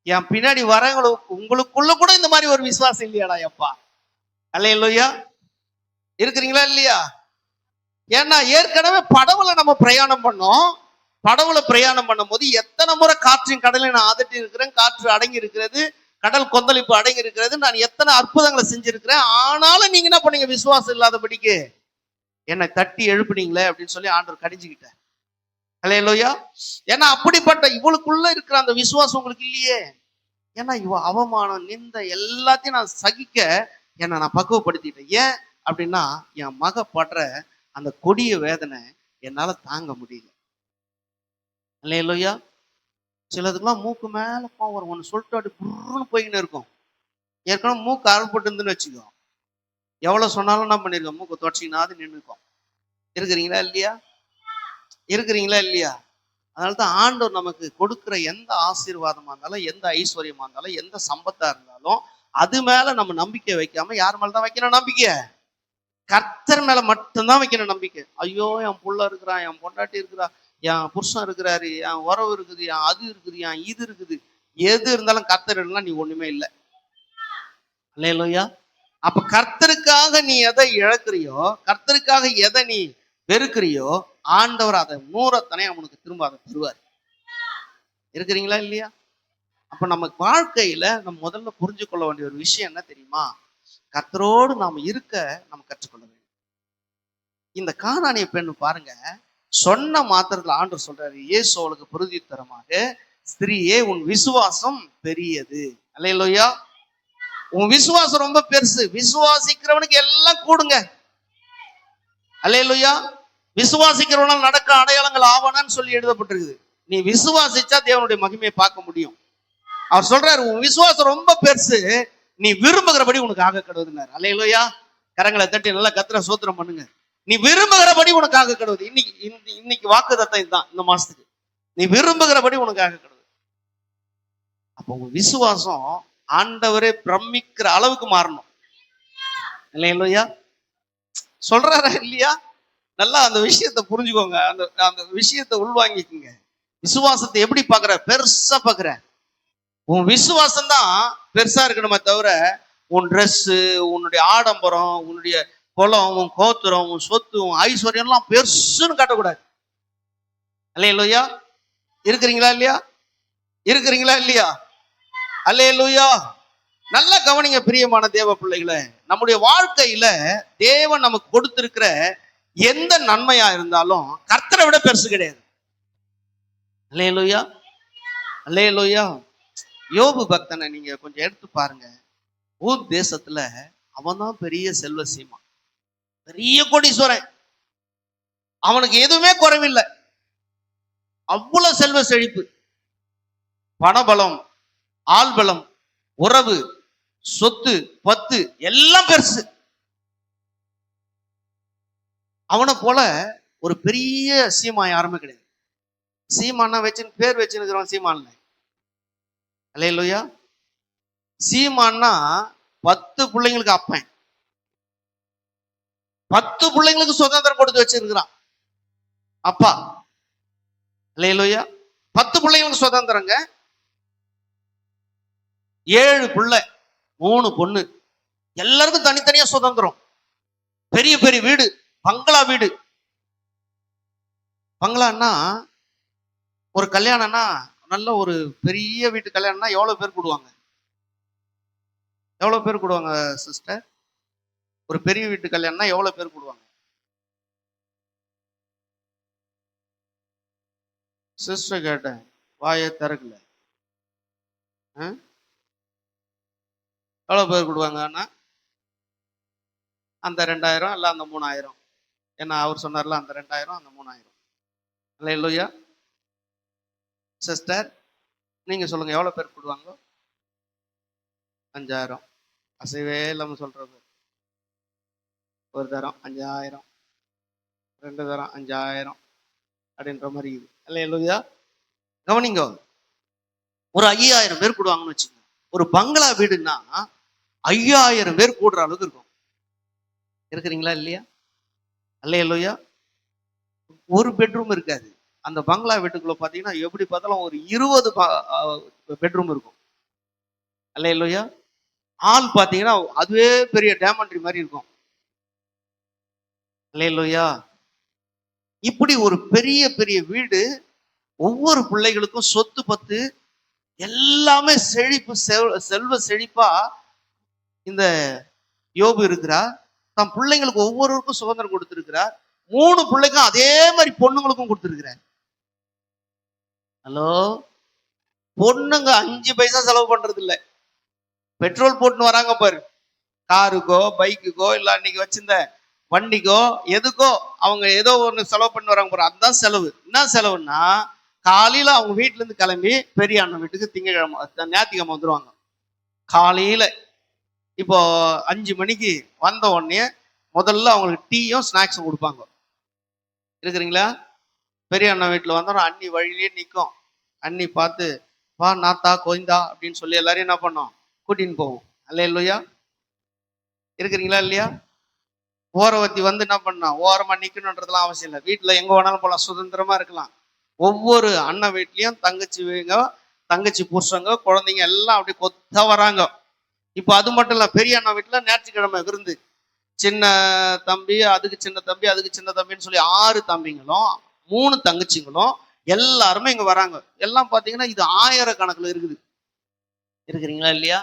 என் பின்னாடி வரவங்களுக்கு உங்களுக்குள்ள கூட இந்த மாதிரி ஒரு விசுவாசம் இல்லையாடா எப்பா? அல்லேலூயா. இருக்கிறீங்களா இல்லையா? ஏன்னா ஏற்கனவே படவுல நம்ம பிரயாணம் பண்ணோம். படவுல பிரயாணம் பண்ணும் போது எத்தனை முறை காற்றின் கடலை நான் அதட்டி இருக்கிறேன், காற்று அடங்கி இருக்கிறது, கடல் கொந்தளிப்பு அடங்கி இருக்கிறது, நான் எத்தனை அற்புதங்களை செஞ்சிருக்கிறேன். ஆனாலும் நீங்க என்ன பண்ணீங்க, விசுவாசம் இல்லாதபடிக்கு என்னை தட்டி எழுப்புனீங்களே அப்படின்னு சொல்லி ஆண்டவர் கடிஞ்சுக்கிட்டார். அல்லேலூயா. ஏன்னா அப்படிப்பட்ட இவளுக்குள்ள இருக்கிற அந்த விசுவாசம் உங்களுக்கு இல்லையே. ஏன்னா இவ அவமானம் நிந்த எல்லாத்தையும் நான் சகிக்க என்னை நான் பக்குவப்படுத்திட்டேன். ஏன் அப்படின்னா, என் மக படுற அந்த கொடிய வேதனை என்னால தாங்க முடியல. அல்லேலூயா. சிலதுக்கெல்லாம் மூக்கு மேல போவோம், ஒன்று சொல்லிட்டு அப்படி புருன்னு போயின்னு இருக்கும். ஏற்கனவே மூக்கு அறுபட்டு இருந்துன்னு வச்சுக்கோ, எவ்வளவு சொன்னாலும் என்ன பண்ணிருக்கோம், மூக்கு தொடச்சிங்கனாவது நின்றுக்கும். இருக்கிறீங்களா இல்லையா? இருக்கிறீங்களா இல்லையா? அதனால்தான் ஆண்டவர் நமக்கு கொடுக்குற எந்த ஆசீர்வாதமா இருந்தாலும், எந்த ஐஸ்வர்யமா இருந்தாலும், எந்த சம்பத்தா இருந்தாலும், அது மேல நம்ம நம்பிக்கை வைக்காம யார் மேலதான் வைக்கணும் நம்பிக்கை? கர்த்தர் மேல மட்டும்தான் வைக்கணும் நம்பிக்கை. ஐயோ, என் புள்ள இருக்கிறான், என் பொண்டாட்டி இருக்கிறா, என் புருஷன் இருக்கிறாரு, என் உறவு இருக்குது, என் அது இருக்குது, என் இது இருக்குது, எது இருந்தாலும் கர்த்தர் இருந்தா நீ ஒண்ணுமே இல்லை. அல்லேலூயா. அப்ப கர்த்தருக்காக நீ எதை இழக்கிறியோ, கர்த்தருக்காக எதை நீ வெறுக்கிறியோ, ஆண்டவர் அதை 100 அவனுக்கு திரும்ப அதை தருவார். இருக்கிறீங்களா இல்லையா? அப்ப நம்ம வாழ்க்கையில நம்ம முதல்ல புரிஞ்சு கொள்ள வேண்டிய ஒரு விஷயம் என்ன தெரியுமா? கர்த்தரோடு நாம் இருக்க நம்ம கற்றுக்கொள்ள வேண்டும். இந்த கானானிய பெண் பாருங்க, சொன்ன மாத்திரத்துல ஆண்டவர் சொல்றாரு, இயேசு அவளுக்கு பிரதியுத்தரமாக, ஸ்திரீயே உன் விசுவாசம் பெரியது. அல்லேலூயா. உன் விசுவாசம் ரொம்ப பெருசு. விசுவாசிக்கிறவனுக்கு எல்லாம் கூடுங்க. அல்லேலூயா. விசுவாசிக்கிறவனால் நடக்க அடையாளங்கள் ஆவனான்னு சொல்லி எழுதப்பட்டிருக்குது. நீ விசுவாசிச்சா தேவனுடைய மகிமையை பார்க்க முடியும். அவர் சொல்றாரு, உன் விசுவாசம் ரொம்ப பெருசு, நீ விரும்புகிறபடி உனக்கு ஆக கடவுதுன்னாரு. அல்லேலூயா. கரங்களை தட்டி நல்லா கத்திர சோத்திரம் பண்ணுங்க. நீ விரும்புகிறபடி உனக்கு ஆக கடவுது. இன்னைக்கு வாக்குத்தத்தம் இதுதான். இந்த மாசத்துக்கு நீ விரும்புகிறபடி உனக்கு ஆக கடவுது. அப்போ உங்க விசுவாசம் ஆண்டவரே பிரமிக்கிற அளவுக்கு மாறணும். இல்லையா? சொல்றாரா இல்லையா? நல்லா அந்த விஷயத்தை புரிஞ்சுக்கோங்க. அந்த விஷயத்தை உள்வாங்கிக்குங்க. விசுவாசத்தை எப்படி பாக்குற? பெருசா பாக்குற. உன் விசுவாசம் தான் பெருசா இருக்கணுமே தவிர உன் ட்ரெஸ், உன்னுடைய ஆடம்பரம், உன்னுடைய குலம், உன் கோத்திரம், உன் சொத்து, உன் ஐஸ்வர்யம் எல்லாம் பெருசுன்னு காட்டக்கூடாது. அல்லேலூயா. இருக்கிறீங்களா இல்லையா? இருக்கிறீங்களா இல்லையா? அல்லேலூயா. நல்லா கவனிங்க பிரியமான தேவ பிள்ளைகளை. நம்முடைய வாழ்க்கையில தேவன் நமக்கு கொடுத்திருக்கிற எந்த நன்மையா இருந்தாலும் கர்த்தரை விட பெருசு கிடையாது. அல்லேலூயா. அல்லேலூயா. யோபு பக்தனை நீங்க கொஞ்சம் எடுத்து பாருங்க. ஊர் தேசத்துல அவன் தான் பெரிய செல்வ சீமான், பெரிய கோடீஸ்வரன். அவனுக்கு எதுவுமே குறைவில்லை. அவ்வளவு செல்வ செழிப்பு, பணபலம், ஆள்பலம், உறவு, சொத்து, பத்து எல்லாம் பெருசு. அவனை போல ஒரு பெரிய சீமான் யாருமே கிடையாது. சீமானா பேர் வச்சுருக்கிறவன் சீமான்ல. அல்லேலூயா. சீமான்னா 10 பிள்ளைங்களுக்கு அப்பன், 10 பிள்ளைங்களுக்கு சுதந்திரம் கொடுத்து வச்சிருக்கிறான் அப்பா. அல்லேலூயா. 10 பிள்ளைங்களுக்கு சுதந்திரங்க. 7 பிள்ளை, 3 பொண்ணு, எல்லாருக்கும் தனித்தனியா சுதந்திரம். பெரிய பெரிய வீடு, பங்களா வீடு. பங்களான்னா ஒரு கல்யாணம்னா, நல்ல ஒரு பெரிய வீட்டு கல்யாணம்னா எவ்வளவு பேர் கூடுவாங்க? எவ்வளவு பேர் கூடுவாங்க சிஸ்டர்? ஒரு பெரிய வீட்டு கல்யாணம்னா எவ்வளவு பேர் கூடுவாங்க? சிஸ்டர் கேட்டேன், வாயை திறக்கல. எவ்வளவு பேர் கூடுவாங்க? ஆனா அந்த 2000 இல்ல அந்த 3000. ஏன்னா அவர் சொன்னார்ல, அந்த 2000 அந்த 3000. அல்லேலூயா. சிஸ்டர் நீங்க சொல்லுங்க, எவ்வளவு பேர் கூடுவாங்க? 5000. அசைவே இல்லாம சொல்றது. ஒரு தரம் 5000, 2 தரம் 5000 அப்படின்ற மாதிரி இது. அல்லேலூயா. கவனிங்க, ஒரு 5000 பேர் கூடுவாங்கன்னு வச்சுக்கோங்க. ஒரு பங்களா வீடுன்னா 5000 பேர் கூடுற அளவுக்கு இருக்கும். இருக்கிறீங்களா இல்லையா? அல்லேலூயா. ஒரு பெட்ரூம் இருக்காது. அந்த பங்களா வீட்டுக்குள்ள பாத்தீங்கன்னா எப்படி பார்த்தாலும் ஒரு 20 பெட்ரூம் இருக்கும். அல்லேலூயா. ஆள் பாத்தீங்கன்னா அதுவே பெரிய டேமண்ட்ரி மாதிரி இருக்கும். அல்லேலூயா. இப்படி ஒரு பெரிய பெரிய வீடு, ஒவ்வொரு பிள்ளைகளுக்கும் சொத்து பத்து எல்லாமே செழிப்பு, செல்வ செழிப்பா இந்த யோபு இருக்கிறார். தன் பிள்ளைங்களுக்கு ஒவ்வொருவருக்கும் சுதந்திரம் கொடுத்திருக்கிறார். 3 பிள்ளைக்கும் அதே மாதிரி பொண்ணுங்களுக்கும் கொடுத்திருக்கிறார். ஹலோ, பொண்ணுங்க 5 பைசா செலவு பண்றது இல்லை. பெட்ரோல் போட்டுன்னு வராங்க பாரு, காருக்கோ பைக்குக்கோ இல்ல அன்னைக்கு வச்சிருந்த வண்டிக்கோ எதுக்கோ அவங்க ஏதோ ஒன்று செலவு பண்ணி வராங்க பாரு. அதுதான் செலவு. என்ன செலவுன்னா, காலையில அவங்க வீட்டுல இருந்து கிளம்பி பெரிய அண்ணன் வீட்டுக்கு திங்கக்கிழமை ஞாயிற்றுக்கிழமை வந்துருவாங்க. காலையில இப்போ 5 மணிக்கு வந்த உடனே முதல்ல அவங்களுக்கு டீயும் ஸ்நாக்ஸும் கொடுப்பாங்க. இருக்கிறீங்களா? பெரிய அண்ணன் வீட்டுல வந்தோம், அண்ணி வழியிலேயே நிற்கும். அண்ணி பார்த்து, வா நாத்தா கோய்ந்தா அப்படின்னு சொல்லி எல்லாரையும் என்ன பண்ணோம், கூட்டின்னு போவோம். அல்லேலூயா. இருக்கிறீங்களா இல்லையா? ஓரவத்தி வந்து என்ன பண்ணா, ஓரமா நிக்கணும்ன்றதுலாம் அவசியம் இல்லை. வீட்டுல எங்க வேணாலும் போலாம், சுதந்திரமா இருக்கலாம். ஒவ்வொரு அண்ணன் வீட்லயும் தங்கச்சி புருஷங்க குழந்தைங்க எல்லாம் அப்படி கொத்த வராங்க. இப்போ அது மட்டும் இல்ல, பெரிய அண்ணன் வீட்டுல ஞாயிற்றுக்கிழமை விருந்து. சின்ன தம்பி, அதுக்கு சின்ன தம்பி, அதுக்கு சின்ன தம்பின்னு சொல்லி 6 தம்பிங்களும் 3 தங்கச்சிங்களும் எல்லாருமே இங்க வராங்க. எல்லாம் பாத்தீங்கன்னா இது 1000 கணக்குல இருக்குது. இருக்கிறீங்களா இல்லையா?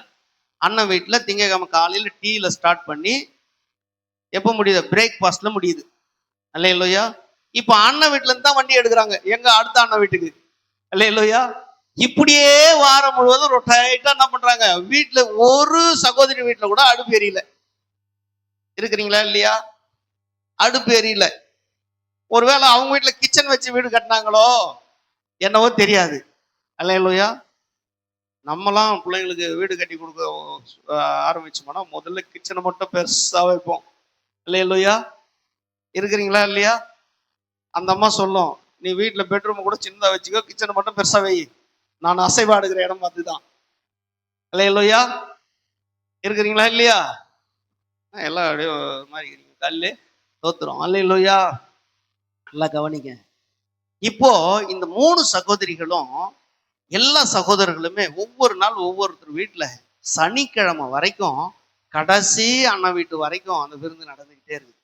அண்ணன் வீட்டுல திங்கக்கிழமை காலையில டீல ஸ்டார்ட் பண்ணி எப்ப முடியுது, பிரேக்ஃபாஸ்ட்ல முடியுது. அல்லேலூயா. இப்ப அண்ணன் வீட்டுல இருந்து தான் வண்டி எடுக்கிறாங்க எங்க அடுத்த அண்ணன் வீட்டுக்கு. அல்லேலூயா. இப்படியே வாரம் முழுவதும் ரொட்டைட்டா என்ன பண்றாங்க, வீட்டுல ஒரு சகோதரி வீட்டுல கூட அடுப்பு எரியல. இருக்கிறீங்களா இல்லையா? அடுப்பு எரியல. ஒருவேளை அவங்க வீட்டுல கிச்சன் வச்சு வீடு கட்டினாங்களோ என்னவோ தெரியாது. அல்லேலூயா. நம்மலாம் பிள்ளைங்களுக்கு வீடு கட்டி கொடுக்க ஆரம்பிச்சோம்னா முதல்ல கிச்சனை மட்டும் பெருசா வைப்போம். அல்லேலூயா. இருக்கிறீங்களா இல்லையா? அந்த அம்மா சொல்லும், நீ வீட்டுல பெட்ரூம் கூட சின்னதா வச்சுக்கோ, கிச்சனை மட்டும் பெருசா வை, நான் அசைவாடுகிற இடம் அதுதான். அல்லேலூயா. இருக்கிறீங்களா இல்லையா? எல்லாம் அப்படியே ஒரு மாதிரி இருக்கிறீங்க, கல்லு தோத்துரும். அல்லேலூயா. நல்லா கவனிங்க. இப்போ இந்த 3 சகோதரிகளும், எல்லா சகோதரர்களுமே ஒவ்வொரு நாள் ஒவ்வொருத்தர் வீட்டுல சனிக்கிழமை வரைக்கும், கடைசி அண்ணன் வீட்டு வரைக்கும் அந்த விருந்து நடந்துகிட்டே இருக்கு.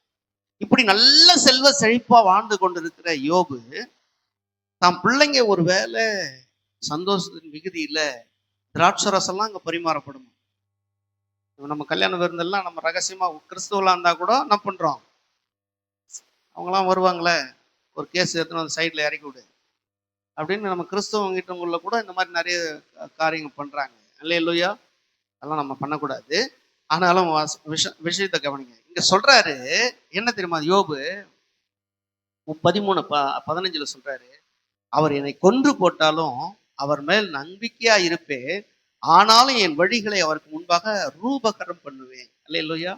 இப்படி நல்ல செல்வ செழிப்பா வாழ்ந்து கொண்டிருக்கிற யோபு, தான் பிள்ளைங்க ஒரு வேளை சந்தோஷத்தின் மிகுதியில திராட்சரசம்லாம் அங்க பரிமாறப்படும். நம்ம கல்யாண விருந்தெல்லாம் நம்ம ரகசியமா கிறிஸ்துவலாம் இருந்தா கூட என்ன பண்றோம், அவங்களாம் வருவாங்களே, ஒரு கேஸ் எடுத்துன்னு அந்த சைட்ல இறக்கி விடு அப்படின்னு நம்ம கிறிஸ்தவங்கிட்டவங்கள கூட இந்த மாதிரி நிறைய காரியங்கள் பண்றாங்க. அல்லேலூயா. அதெல்லாம் நம்ம பண்ணக்கூடாது. ஆனாலும் விஷயத்தை கவனிங்க. இங்க சொல்றாரு என்ன தெரியுமா, யோபு 13:15 சொல்றாரு, அவர் என்னை கொன்று போட்டாலும் அவர் மேல் நம்பிக்கையா இருப்பேன், ஆனாலும் என் வழிகளை அவருக்கு முன்பாக ரூபகரம் பண்ணுவேன். அல்லேலூயா.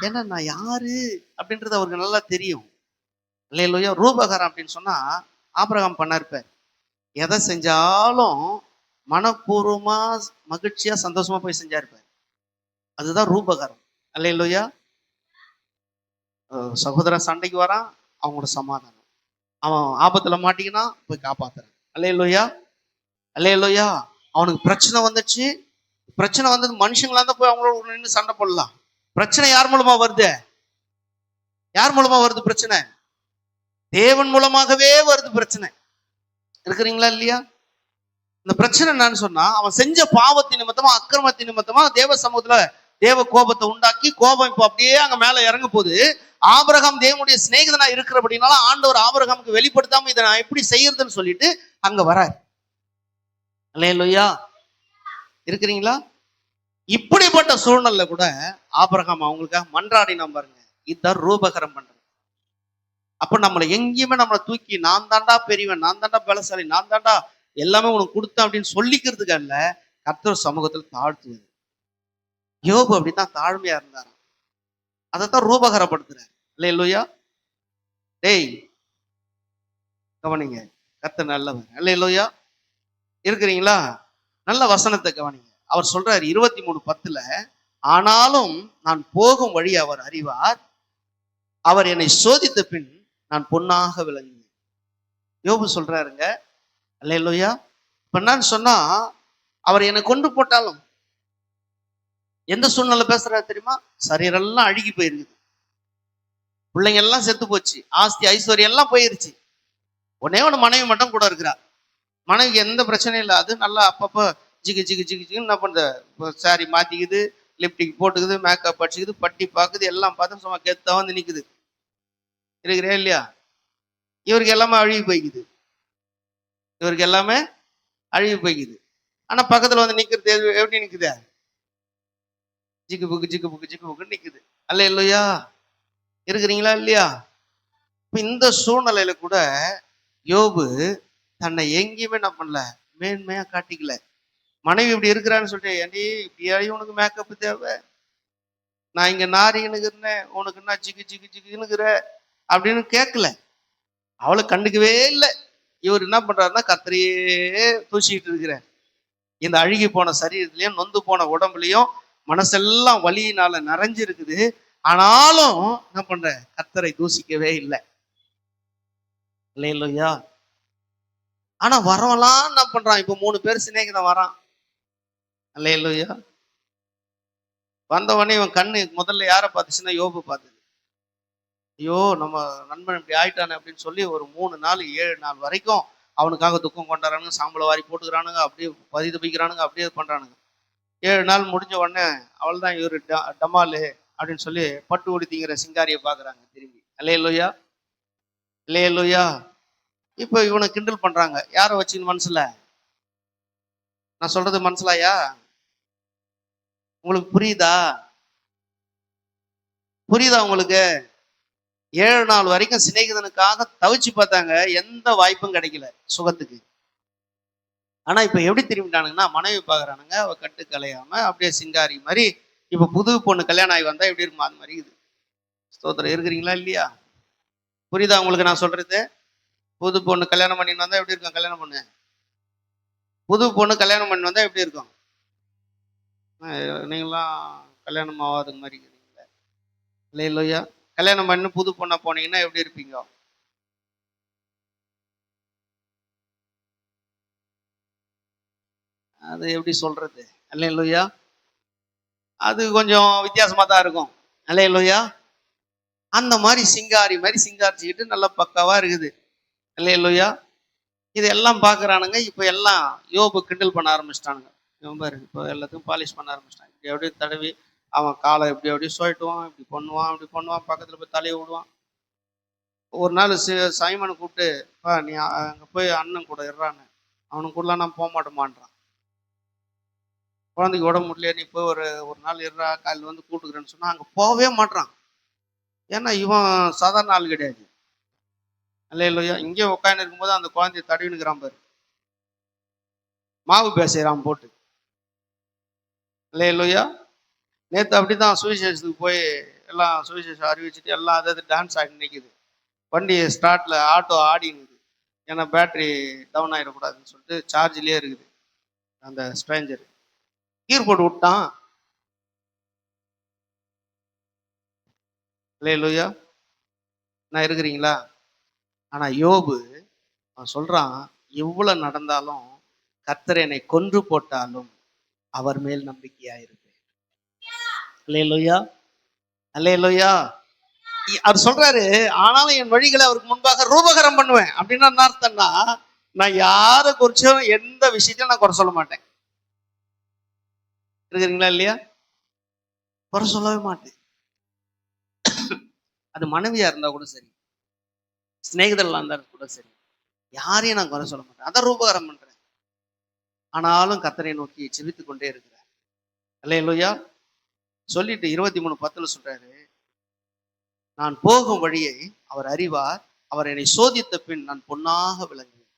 ஏன்னா நான் யாரு அப்படின்றது அவருக்கு நல்லா தெரியும். அல்லேலூயா. ரூபகரம் அப்படின்னு சொன்னா ஆபிரகாம் பண்ணாருப்பார். எதை செஞ்சாலும் மனப்பூர்வமா மகிழ்ச்சியா சந்தோஷமா போய் செஞ்சாருப்பார். அதுதான் ரூபகரம். அல்லேலூயா. சகோதரன் சண்டைக்கு வரான், அவங்களோட சமாதானம். அவன் ஆபத்துல மாட்டிக்கினா போய் காப்பாத்துறான். அல்லேலூயா. அல்லேலூயா. அவனுக்கு பிரச்சனை வந்துச்சு, பிரச்சனை வந்தது மனுஷங்களா இருந்தா போய் அவங்களோட நின்று சண்டை போடலாம். பிரச்சனை யார் மூலமா வருது? யார் மூலமா வருது பிரச்சனை? தேவன் மூலமாகவே வருது பிரச்சனை. இருக்கிறீங்களா இல்லையா? இந்த பிரச்சனை என்னன்னு சொன்னா, அவன் செஞ்ச பாவத்தின் நிமித்தமா அக்கிரமத்தின் நிமித்தமா தேவ சமூகத்துல தேவ கோபத்தை உண்டாக்கி, கோபம் இப்போ அப்படியே அங்க மேல இறங்க போது. ஆபிரகாம் தேவனுடைய சிநேகிதனா இருக்கிறபடினால ஆண்டவர் ஆபிரகாமுக்கு வெளிப்படுத்தாம இதை நான் எப்படி செய்யறதுன்னு சொல்லிட்டு அங்க வரார். அல்லேலூயா. இருக்கிறீங்களா? இப்படிப்பட்ட சூழ்நிலை கூட ஆபிரகாம் அவங்களுக்காக மன்றாடினா பாருங்க. இதுதான் ரூபகரம் பண்றது. அப்ப நம்மளை எங்கேயுமே நம்மளை தூக்கி நான் தாண்டா பெரியவன், நான் தாண்டா பலசாலி, நான் தாண்டா எல்லாமே உனக்கு கொடுத்தேன் அப்படின்னு சொல்லிக்கிறதுக்கு அல்ல, கர்த்தர் சமூகத்தில் தாழ்த்துவது. யோபு அப்படித்தான் தாழ்மையா இருந்தார். அதைத்தான் ரூபகரப்படுத்துறார். அல்லேலூயா. டேய் கவனிங்க, கர்த்தர் நல்லவர். அல்லேலூயா. இருக்கிறீங்களா? நல்ல வசனத்தை கவனிங்க. அவர் சொல்றாரு 23:10, ஆனாலும் நான் போகும் வழி அவர் அறிவார், அவர் என்னை சோதித்த பின் நான் பொன்னாக விளங்குவேன். யோபு சொல்றாருங்க. அல்லேலூயா. இப்ப என்னன்னு சொன்னா, அவர் என்னை கொண்டு போட்டாலும், எந்த சூழ்நிலை பேசுறாரு தெரியுமா? சரீரெல்லாம் அழுகி போயிருக்குது, பிள்ளைங்க எல்லாம் செத்து போச்சு, ஆஸ்தி ஐஸ்வர்யம் எல்லாம் போயிருச்சு, ஒன்னே ஒன்று மனைவி மட்டும் கூட இருக்கிறா. மனைவிக்கு எந்த பிரச்சனையும் இல்லை. அது நல்லா அப்பப்போ ஜிகு ஜிகு ஜிகு ஜிகுன்னு என்ன பண்ணுது, சாரி மாத்திக்குது, லிப்டிக் போட்டுக்குது, மேக்கப் அடிச்சுக்குது, பட்டி பார்க்குது, எல்லாம் பார்த்து சும்மா கெத்தா வந்து நிற்குது. இருக்கிறே இல்லையா? இவருக்கு எல்லாமே அழுகி போய்க்குது. இவருக்கு எல்லாமே அழுகி போய்க்குது. ஆனா பக்கத்துல வந்து நிக்கிறது எப்படி நிக்குது? ஜிக்கு புக்கு ஜிக்கு புக்கு ஜிக்கு புக்குன்னு நிக்குது. அல்லேலூயா. இருக்கிறீங்களா இல்லையா? இப்ப இந்த சூழ்நிலையில கூட யோபு தன்னை எங்கேயுமே என்ன பண்ணல, மேன்மையா காட்டிக்கல. மனைவி இப்படி இருக்கிறான்னு சொல்லிட்டு, ஏன்டி இப்படி உனக்கு மேக்கப் தேவை, நான் இங்க நாரின்னு இருந்தேன், உனக்கு என்ன ஜிகு ஜிகு ஜிகுன்னுக்குற அப்படின்னு கேட்கல. அவளை கண்டுக்கவே இல்லை. இவர் என்ன பண்றாருன்னா கர்த்தரையே தூசிக்கிட்டு இருக்கிறார். இந்த அழுகி போன சரீரத்திலையும் நொந்து போன உடம்புலையும் மனசெல்லாம் வலியினால நிறைஞ்சு இருக்குது. ஆனாலும் என்ன பண்ற, கர்த்தரை தூசிக்கவே இல்லை. இல்லையா? ஆனா வரவெல்லாம் என்ன பண்றான், இப்ப 3 பேர் சிநேகிதம் வரான். அல்லேலூயா. வந்தவொடனே இவன் கண்ணு முதல்ல யாரை பார்த்துச்சுன்னா யோபு பார்த்தது. ஐயோ நம்ம நண்பன் இப்படி ஆயிட்டானே அப்படின்னு சொல்லி ஒரு 3 நாள் 7 நாள் வரைக்கும் அவனுக்காக துக்கம் கொண்டாடுறானுங்க, சாம்பலை வாரி போட்டுக்கிறானுங்க, அப்படியே பரிதபிக்கிறானுங்க, அப்படியே பண்றானுங்க. 7 நாள் முடிஞ்ச உடனே அவள் தான் இவரு டமாலு அப்படின்னு சொல்லி பட்டு உடுத்திங்கிற சிங்காரியை பாக்குறாங்க திரும்பி. அல்லேலூயா. அல்லேலூயா. இப்ப இவனை கிண்டல் பண்றாங்க. யாரை வச்சு மனசுல? நான் சொல்றது மனசிலாயா? உங்களுக்கு புரியுதா? புரியுதா உங்களுக்கு? 7 நாள் வரைக்கும் சிநேகிதனுக்காக தவிச்சு பார்த்தாங்க, எந்த வாய்ப்பும் கிடைக்கல சுகத்துக்கு. ஆனா இப்ப எப்படி திரும்பிட்டானுங்கன்னா, மனைவி பாக்குறானுங்க, அவ கட்டு கலையாம அப்படியே சிங்காரி மாதிரி. இப்ப புது பொண்ணு கல்யாணம் ஆகி வந்தா எப்படி இருக்குமா அது மாதிரி இருக்குது. ஸ்தோத்திரம். இருக்கிறீங்களா இல்லையா? புரியுதா உங்களுக்கு நான் சொல்றது? புது பொண்ணு கல்யாணம் பண்ணிட்டு வந்தா எப்படி இருக்கும்? கல்யாணம் பொண்ணு புது பொண்ணு கல்யாணம் பண்ணி வந்தா எப்படி இருக்கும்? நீங்களாம் கல்யாணம் ஆகாத மாதிரி இருக்கிறீங்களே. இல்லையா? கல்யாணம் பண்ணி புது பொண்ணா போனீங்கன்னா எப்படி இருப்பீங்க? அது எப்படி சொல்றது? அல்லேலூயா. அது கொஞ்சம் வித்தியாசமா தான் இருக்கும். அல்லேலூயா. அந்த மாதிரி சிங்காரி மாதிரி சிங்காரிச்சுக்கிட்டு நல்லா பக்காவா இருக்குது. அல்லேலூயா. இதெல்லாம் பாக்குறானுங்க. இப்ப எல்லாம் யோபு கிண்டல் பண்ண ஆரம்பிச்சிட்டானுங்க. இவன் பாரு, இப்போ எல்லாத்தையும் பாலிஷ் பண்ண ஆரம்பிச்சிட்டான். இப்படி அப்படியே தடவி அவன் காலை இப்படி அப்படியே சுழட்டுவான், இப்படி பண்ணுவான், அப்படி பண்ணுவான், பக்கத்துல போய் தலையை விடுவான். ஒரு நாள் சைமனை கூப்பிட்டு, நீ அங்க போய் அண்ணன் கூட இருறான்னு. அவனுக்கு கூடலாம் நான் போக மாட்டேமான்றான். குழந்தைக்கு உடம்பு முடியல, நீ போய் ஒரு நாள் இருறா, காலையில் வந்து கூட்டுக்கிறேன்னு சொன்னா அங்க போகவே மாட்டான். ஏன்னா இவன் சாதாரண ஆள் கிடையாது. இல்லையா? இங்கே உட்காந்து இருக்கும்போது அந்த குழந்தைய தடவினுக்கிறான் பாரு, மாவு பேசுறான் போட்டு. இல்லையா? நேற்று அப்படிதான் சுவிசேஷத்துக்கு போய் எல்லாம் சுவிசேஷம் அறிவிச்சுட்டு எல்லாம் அதாவது டான்ஸ் ஆடி நிற்குது. வண்டி ஸ்டார்ட்ல ஆட்டோ ஆடினுது. ஏன்னா பேட்டரி டவுன் ஆகிடக்கூடாதுன்னு சொல்லிட்டு சார்ஜ்லேயே இருக்குது. அந்த ஸ்ட்ரேஞ்சர் கீர் போட்டு விட்டான். இல்லையா? நான் இருக்கிறீங்களா? ஆனா யோபு அவன் சொல்றான், எவ்வளவு நடந்தாலும் கர்த்தர் என்னை கொன்று போட்டாலும் அவர் மேல் நம்பிக்கையா இருப்பேன். அல்லேலூயா, அல்லேலூயா. அவர் சொல்றாரு, ஆனாலும் என் வழிகளை அவருக்கு முன்பாக ரூபகரம் பண்ணுவேன். அப்படின்னா என்ன அர்த்தம்னா, நான் யாரை குறிச்சும் எந்த விஷயத்தையும் நான் குறை சொல்ல மாட்டேன். இருக்கிறீங்களா இல்லையா? குறை சொல்லவே மாட்டேன். அது மனைவியா இருந்தா கூட சரி, சிநேகிதர்களா இருந்தா கூட சரி, யாரையும் நான் குறை சொல்ல மாட்டேன். அதான் ரூபகரம் பண்றேன். ஆனாலும் கர்த்தரை நோக்கி செபித்துக் கொண்டே இருக்கிறார். அல்லேலூயா. சொல்லிட்டு 23:10 சொல்றாரு, நான் போகும் வழியை அவர் அறிவார், அவர் என்னை சோதித்த பின் நான் பொன்னாக விளங்குவேன்.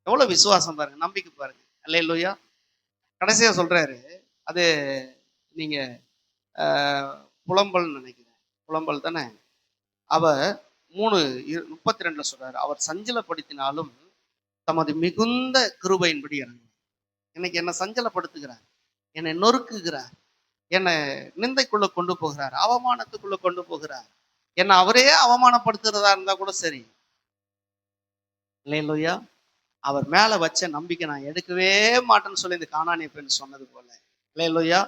எவ்வளவு விசுவாசம் பாருங்க, நம்பிக்கை பாருங்க. அல்லேலூயா. கடைசியா சொல்றாரு, அது நீங்க புலம்பல் நினைக்கிறேன், புலம்பல் தானே. அவர் 3:32 சொல்றாரு, அவர் சஞ்சலப்படுத்தினாலும் தமது மிகுந்த கிருபையின்படி இறங்குவார். இன்னைக்கு என்னை சஞ்சலப்படுத்துகிறார், என்னை நொறுக்குகிறார், என்னை நிந்தைக்குள்ள கொண்டு போகிறார், அவமானத்துக்குள்ள கொண்டு போகிறார். என்னை அவரே அவமானப்படுத்துறதா இருந்தா கூட சரி, இல்லையா, அவர் மேல வச்ச நம்பிக்கை நான் எடுக்கவே மாட்டேன்னு சொல்லி இந்த கானானிய பெண் சொன்னது போல. இல்லையா?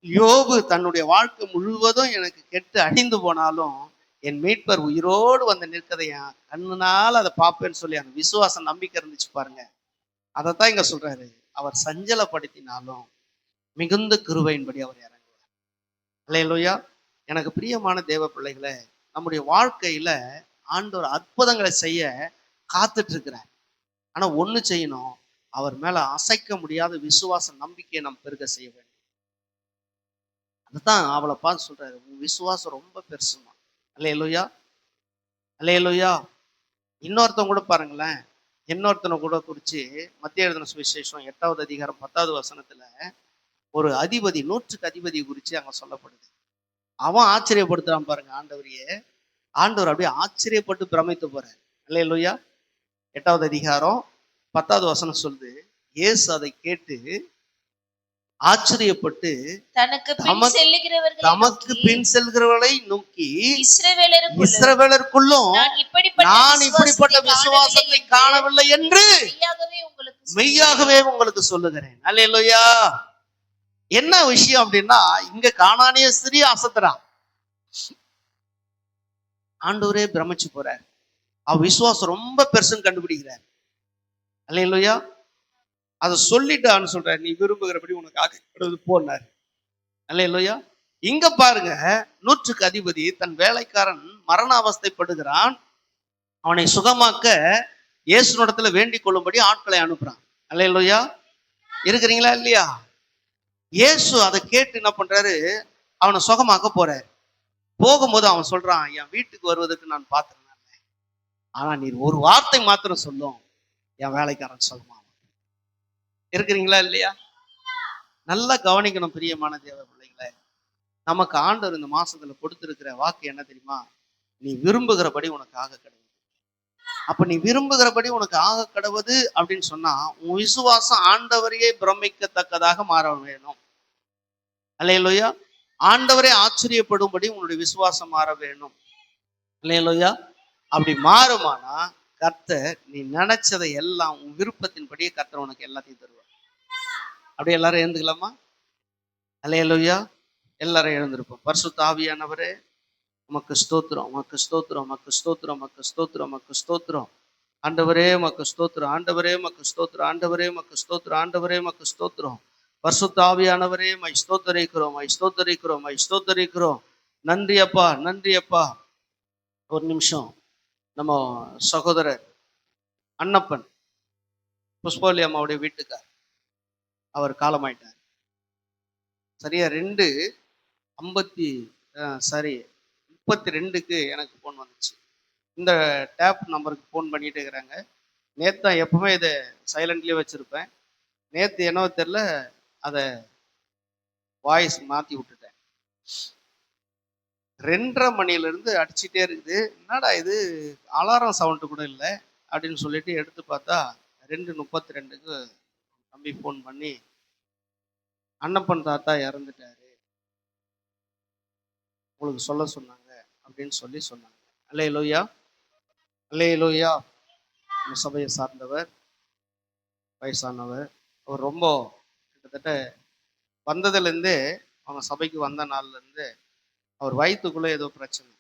யோபு தன்னுடைய வாழ்க்கை முழுவதும் எனக்கு கெட்டு அழிந்து போனாலும் என் மீட்பர் உயிரோடு வந்து நிற்கதை என் கண்ணுனால அதை பார்ப்பேன்னு சொல்லி அந்த விசுவாசம் நம்பிக்கை இருந்துச்சு பாருங்க. அதைத்தான் இங்க சொல்றாரு, அவர் சஞ்சலப்படுத்தினாலும் மிகுந்த கிருபையின்படி அவர் இறங்குவார். அல்லேலூயா. எனக்கு பிரியமான தேவ பிள்ளைகளை, நம்முடைய வாழ்க்கையில ஆண்டவர் அற்புதங்களை செய்ய காத்துட்டு இருக்கிறார். ஆனா ஒண்ணு செய்யணும், அவர் மேல அசைக்க முடியாத விசுவாச நம்பிக்கையை நாம் பெருக செய்ய வேண்டும். அதுதான் அவளை பார்த்து சொல்றாரு, உன் விசுவாசம் ரொம்ப பெருசுமா. அல்லேலூயா, அல்லேலூயா. இன்னொருத்தவங்க கூட பாருங்களேன், இன்னொருத்தனை கூட குறிச்சு மத்திய எழுதின சுவிசேஷம் 8வது அதிகாரம் 10வது வசனத்துல ஒரு அதிபதி, 100க்கு அதிபதி குறிச்சு அங்க சொல்லப்படுது. அவன் ஆச்சரியப்படுத்துறான் பாருங்க ஆண்டவரையே. ஆண்டவர் அப்படியே ஆச்சரியப்பட்டு பிரமித்து போறார். அல்லேலூயா. 8வது அதிகாரம் 10வது வசனம் சொல்லுது, இயேசு அதை கேட்டு ஆச்சரியப்பட்டு தமக்கு பின் செல்கிறவர்களை நோக்கி, இஸ்ரவேலருக்குள்ளும் நான் இப்படிப்பட்ட விசுவாசத்தை காணவில்லை என்று மெய்யாகவே உங்களுக்கு சொல்லுகிறேன். அல்லேலூயா. என்ன விஷயம் அப்படின்னா, இங்க கானானிய ஸ்திரீ அசத்துறான், ஆண்டவரே பிரமிச்சு போறார். அவ விசுவாசம் ரொம்ப பெருசுன்னு கண்டுபிடிக்கிறார். அல்லேலூயா. அதை சொல்லிட்டான்னு சொல்றாரு, நீ விரும்புகிறபடி உனக்கு போனார். அல்லேலூயா. இங்க பாருங்க, 100க்கு அதிபதி தன் வேலைக்காரன் மரண அவஸ்தைப்படுகிறான், அவனை சுகமாக்க இயேசுவிடத்துல வேண்டிக் கொள்ளும்படி ஆட்களை அனுப்புறான். அல்லேலூயா. இருக்கிறீங்களா இல்லையா? இயேசு அதை கேட்டு என்ன பண்றாரு, அவனை சுகமாக்க போறாரு. போகும்போது அவன் சொல்றான், என் வீட்டுக்கு வருவதற்கு நான் பாத்திரம், ஆனா நீர் ஒரு வார்த்தை மாத்திரம் சொல்லும், என் வேலைக்காரன் சுகமா. இருக்கிறீங்களா இல்லையா? நல்லா கவனிக்கணும் பிரியமான தேவ பிள்ளைகளை. நமக்கு ஆண்டவர் இந்த மாசத்துல கொடுத்திருக்கிற வாக்கு என்ன தெரியுமா? நீ விரும்புகிறபடி உனக்கு ஆக கடவுது. அப்ப நீ விரும்புகிறபடி உனக்கு ஆக கடவுது அப்படின்னு சொன்னா, உன் விசுவாசம் ஆண்டவரையே பிரமிக்கத்தக்கதாக மாற வேணும். அல்லேலூயா. ஆண்டவரே ஆச்சரியப்படும்படி உன்னுடைய விசுவாசம் மாற வேணும். அல்லேலூயா. அப்படி மாறுமானா கர்த்தர் நீ நினைச்சதை எல்லாம் உன் விருப்பத்தின்படியே கர்த்தர் உனக்கு எல்லாத்தையும் தருவார். அப்படியே எல்லாரும் எழுந்துக்கலாமா? அல்லேலூயா. எல்லாரும் எழுந்திருப்போம். பரிசுத்த ஆவியானவரே, உமக்கு ஸ்தோத்திரம், உமக்கு ஸ்தோத்திரம், உமக்கு ஸ்தோத்திரம், உமக்கு ஸ்தோத்திரம், உமக்கு ஸ்தோத்திரம். ஆண்டவரே உமக்கு ஸ்தோத்திரம், ஆண்டவரே உமக்கு ஸ்தோத்திரம், ஆண்டவரே உமக்கு ஸ்தோத்திரம், ஆண்டவரே உமக்கு ஸ்தோத்திரம். பரிசுத்த ஆவியானவரே மை ஸ்தோத்தரிக்கிறோம், மை ஸ்தோத்தரிக்கிறோம், மை ஸ்தோத்தரிக்கிறோம். நன்றி அப்பா, நன்றி அப்பா. ஒரு நிமிஷம். நம்ம சகோதரர் அன்னப்பன், புஷ்பவல்லி அம்மாவுடைய வீட்டுக்கார், அவர் காலமாயிட்டார். சரியா 2:32 எனக்கு ஃபோன் வந்துச்சு. இந்த டேப் நம்பருக்கு ஃபோன் பண்ணிட்டு இருக்கிறாங்க. நேற்று தான், எப்பவுமே இதை சைலண்ட்லேயே வச்சுருப்பேன். நேற்று என்னவோ தெரில, அதை வாய்ஸ் மாற்றி விட்டுட்டேன். 2:30 மணிலேருந்து அடிச்சுட்டே இருக்குது. என்னடா இது, அலாரம் சவுண்டு கூட இல்லை அப்படின்னு சொல்லிட்டு எடுத்து பார்த்தா 2:32 தம்பி ஃபோன் பண்ணி, அன்னப்பன் தாத்தா இறந்துட்டாரு, உங்களுக்கு சொல்ல சொன்னாங்க அப்படின்னு சொன்னாங்க. அல்லேலூயா, அல்லேலூயா. நம்ம சபையை சார்ந்தவர், வயசானவர். அவர் ரொம்ப கிட்டத்தட்ட வந்ததுலேருந்தே, அவங்க சபைக்கு வந்த நாள்லேருந்து அவர் வயிற்றுக்குள்ளே ஏதோ பிரச்சனை,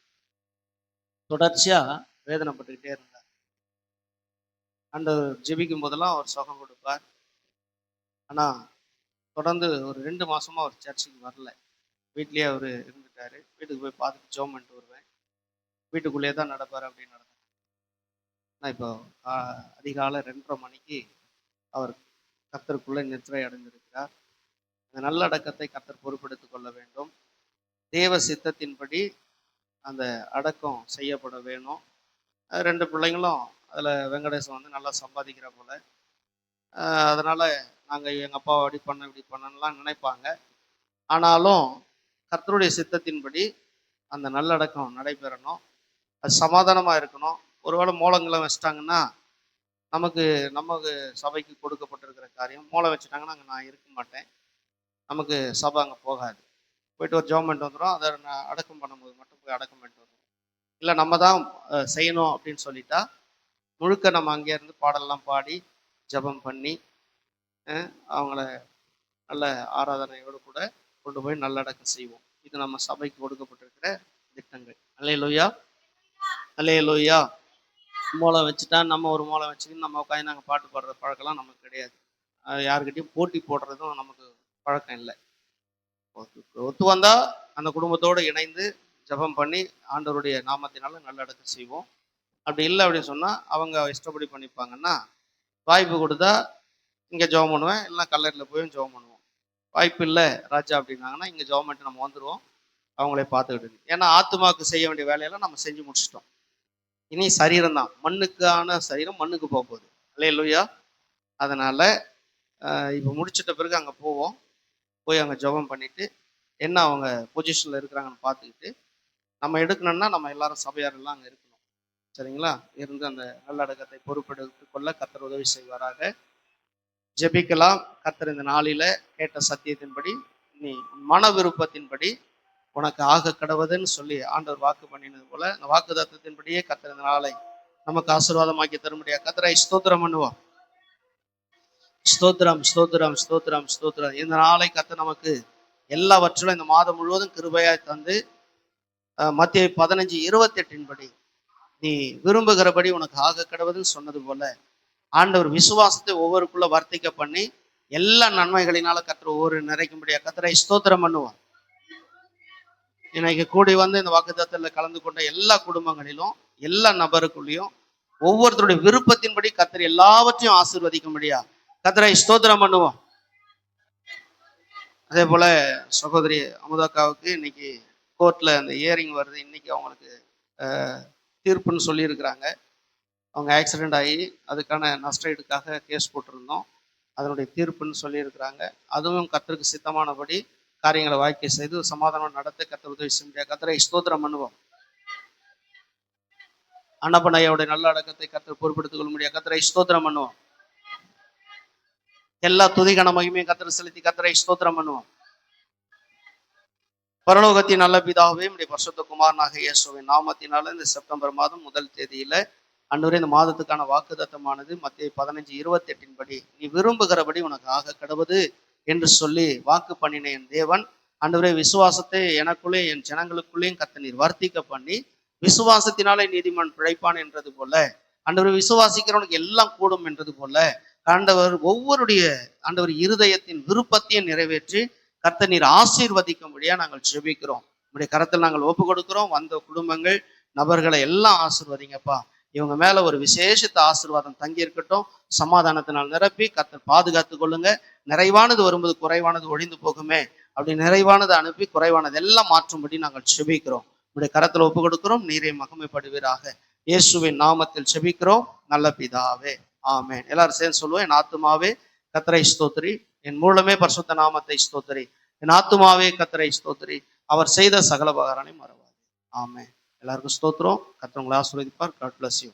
தொடர்ச்சியாக வேதனைப்பட்டுக்கிட்டே இருந்தார். ஆண்டவர் ஜெபிக்கும் போதெல்லாம் அவர் சுகம் கொடுப்பார். ஆனால் தொடர்ந்து ஒரு 2 மாசமா அவர் சர்ச்சுக்கு வரல. வீட்லேயே அவர் இருந்துட்டாரு. வீட்டுக்கு போய் பார்த்துட்டு ஜெபம் பண்ணிட்டு வருவேன். வீட்டுக்குள்ளேயே தான் நடப்பார் அப்படின்னு நடந்தார். ஆனால் இப்போ அதிகாலை 2:30 மணிக்கு அவர் கர்த்தருக்குள்ளே நித்திரை அடைந்திருக்கிறார். அந்த நல்லடக்கத்தை கர்த்தர் பொறுப்பெடுத்துக் கொள்ள வேண்டும். தேவ சித்தத்தின்படி அந்த அடக்கம் செய்யப்பட வேணும். 2 பிள்ளைங்களும் அதில் வெங்கடேசன் வந்து நல்லா சம்பாதிக்கிற போல. அதனால் நாங்கள் எங்கள் அப்பாவை இப்படி பண்ணலாம் நினைப்பாங்க. ஆனாலும் கர்த்தருடைய சித்தத்தின்படி அந்த நல்லடக்கம் நடைபெறணும். அது சமாதானமாக இருக்கணும். ஒருவேளை மூலங்களை வச்சிட்டாங்கன்னா, நமக்கு சபைக்கு கொடுக்கப்பட்டிருக்கிற காரியம், மூலம் வச்சுட்டாங்கன்னா அங்கே நான் இருக்க மாட்டேன், நமக்கு சபை அங்கே போகாது. போயிட்டு ஒரு ஜெபம் பண்ணிட்டு வந்துடும். அதை அடக்கம் பண்ணும்போது மட்டும் போய் அடக்கம் பண்ணிட்டு வந்துடும். இல்லை நம்ம தான் செய்யணும் அப்படின்னு சொல்லிட்டா, முழுக்க நம்ம அங்கே இருந்து பாடலாம் பாடி ஜெபம் பண்ணி அவங்கள நல்ல ஆராதனையோடு கூட கொண்டு போய் நல்லடக்கம் செய்வோம். இது நம்ம சபைக்கு கொடுக்கப்பட்டிருக்கிற திட்டங்கள். அல்லேலூயா, அல்லேலூயா. மூலம் வச்சுட்டா நம்ம ஒரு மூலம் வச்சுக்கின்னு நம்ம உட்காந்து நாங்கள் பாட்டு பாடுற பழக்கம்லாம் நமக்கு கிடையாது. யாருக்கிட்டையும் போட்டி போடுறதும் நமக்கு பழக்கம் இல்லை. ஒத்து வந்தால் அந்த குடும்பத்தோடு இணைந்து ஜெபம் பண்ணி ஆண்டவருடைய நாமத்தினால நல்லடக்கம் செய்வோம். அப்படி இல்லை அப்படின்னு சொன்னால் அவங்க இஷ்டப்படி பண்ணிப்பாங்கன்னா, வாய்ப்பு கொடுத்தா இங்கே ஜெபம் பண்ணுவேன், இல்லைனா கல்லறையில் போய் ஜெபம் பண்ணுவோம். வாய்ப்பு இல்லை ராஜா அப்படின்னாங்கன்னா, இங்கே ஜெபம் பண்ணிட்டு நம்ம வந்துடுவோம், அவங்களே பார்த்துக்கிட்டு. ஏன்னா ஆத்துமாவுக்கு செய்ய வேண்டிய வேலையெல்லாம் நம்ம செஞ்சு முடிச்சிட்டோம். இனி சரீரம் தான், மண்ணுக்கான சரீரம் மண்ணுக்கு போக போகுது. அல்லேலூயா. அதனால் இப்போ முடிச்சிட்ட பிறகு அங்கே போவோம். போய் அங்கே ஜெபம் பண்ணிவிட்டு என்ன அவங்க பொசிஷனில் இருக்கிறாங்கன்னு பார்த்துக்கிட்டு நம்ம எடுக்கணும்னா நம்ம எல்லாரும் சபையாரெல்லாம் அங்கே இருக்கணும். சரிங்களா? இருந்து அந்த நல்லடக்கத்தை பொறுப்பெடுத்து கொள்ள கர்த்தர் உதவி செய்வாராக. ஜெபிக்கலாம். கர்த்தர் இந்த நாளில் கேட்ட சத்தியத்தின்படி, நீ மன விருப்பத்தின்படி உனக்கு ஆக கடவுதுன்னு சொல்லி ஆண்டவர் வாக்கு பண்ணினது போல, அந்த வாக்கு தத்துவத்தின்படியே கர்த்தர் இந்த நாளை நமக்கு ஆசீர்வாதமாக்கி தரும்படியா கர்த்தரை ஸ்தோத்திரம் பண்ணுவோம். ஸ்தோத்திரம், ஸ்தோத்திரம், ஸ்தோத்திரம், ஸ்தோத்திரம். இந்த நாளை கர்த்தர் நமக்கு எல்லாவற்றிலும் இந்த மாதம் முழுவதும் கிருபையாய் தந்து, மத்தேயு 15:28 நீ விரும்புகிறபடி உனக்கு ஆக கடவுதுன்னு சொன்னது போல, ஆண்டவர் விசுவாசத்தை ஒவ்வொருக்குள்ள வர்த்திக்க பண்ணி எல்லா நன்மைகளினால கர்த்தர் ஒவ்வொரு நிறைக்கும்படியா கர்த்தரை ஸ்தோத்திரம் பண்ணுவோம். இன்னைக்கு கூடி வந்து இந்த வாக்குத்தத்தத்தில் கலந்து கொண்ட எல்லா குடும்பங்களிலும், எல்லா நபருக்குள்ளேயும் ஒவ்வொருத்தருடைய விருப்பத்தின்படி கர்த்தர் எல்லாவற்றையும் ஆசீர்வதிக்கும்படியா கர்த்தரை ஸ்தோத்திரம் பண்ணுவோம். அதே போல் சகோதரி அமுதாக்காவுக்கு இன்னைக்கு கோர்ட்டில் அந்த இயரிங் வருது. இன்னைக்கு அவங்களுக்கு தீர்ப்புன்னு சொல்லியிருக்கிறாங்க. அவங்க ஆக்சிடெண்ட் ஆகி அதுக்கான நஷ்டஈடுக்காக கேஸ் போட்டிருந்தோம். அதனுடைய தீர்ப்புன்னு சொல்லியிருக்கிறாங்க. அதுவும் கர்த்தருக்கு சித்தமானபடி காரியங்களை வாய்க்கை செய்து சமாதானம் நடத்த கர்த்தர் உதவி செய்ய முடியாது. கர்த்தரை ஸ்தோத்திரம் பண்ணுவோம். அன்னப்பனையோடைய நல்ல அடக்கத்தை கர்த்தர் பொறுப்பெடுத்துக் கொள்ள முடியாது. கர்த்தரை ஸ்தோத்திரம் பண்ணுவோம். எல்லா துதிகான மகிமையும் கர்த்தர் செலுத்தி கர்த்தரை ஸ்தோத்திரம் பண்ணுவோம். பரலோகத்தின் நல்ல பிதாவே, நம்முடைய பரிசுத்த குமாரனாக இயேசுவின் நாமத்தினால இந்த செப்டம்பர் மாதம் 1 தேதியில அன்றுவரே இந்த மாதத்துக்கான வாக்குத்தத்தமானது மத்தேயு 15:28 படி நீ விரும்புகிறபடி உனக்கு ஆக கடவுது என்று சொல்லி வாக்கு பண்ணின என் தேவன் அன்றுவரே விசுவாசத்தை எனக்குள்ளே என் ஜனங்களுக்குள்ளேயும் கர்த்தர் நீர் வர்த்திக்க பண்ணி விசுவாசத்தினாலே நீதிமான் பிழைப்பான் என்றது போல ஆண்டவர் விசுவாசிக்கிறவனுக்கு எல்லாம் கூடும் என்றது போல ஆண்டவர் ஒவ்வொருடைய ஆண்டவர் இருதயத்தின் விருப்பத்தையும் நிறைவேற்றி கர்த்தர் நீர் ஆசீர்வதிக்கும்படியா நாங்கள் ஜெபிக்கிறோம். உங்களுடைய கரத்தில் நாங்கள் ஒப்பு கொடுக்கிறோம். வந்த குடும்பங்கள் நபர்களை எல்லாம் ஆசீர்வதிங்கப்பா. இவங்க மேல ஒரு விசேஷத்த ஆசீர்வாதம் தங்கி இருக்கட்டும். சமாதானத்தினால் நிரப்பி கர்த்தர் பாதுகாத்து கொள்ளுங்க. நிறைவானது வரும்போது குறைவானது ஒழிந்து போகுமே, அப்படி நிறைவானது அனுப்பி குறைவானது எல்லாம் மாற்றும்படி நாங்கள் ஜெபிக்கிறோம். உங்களுடைய கரத்தில் ஒப்பு கொடுக்கிறோம். நீரே மகிமைப்படுவீராக. இயேசுவின் நாமத்தில் ஜெபிக்கிறோம் நல்ல பிதாவே, ஆமென். எல்லாரும் சேர்ந்து சொல்லுவோம். என் ஆத்துமாவே கர்த்தரை ஸ்தோத்திரி, என் மூலமே பரிசுத்த நாமத்தை ஸ்தோத்திரி, என் ஆத்துமாவே கர்த்தரை ஸ்தோத்திரி, அவர் செய்த சகல உபகாரங்களை மறவாது. ஆமென். எல்லாருக்கும் ஸ்தோத்திரம். கர்த்தர் உங்களை ஆசீர்வதிப்பார். God bless you.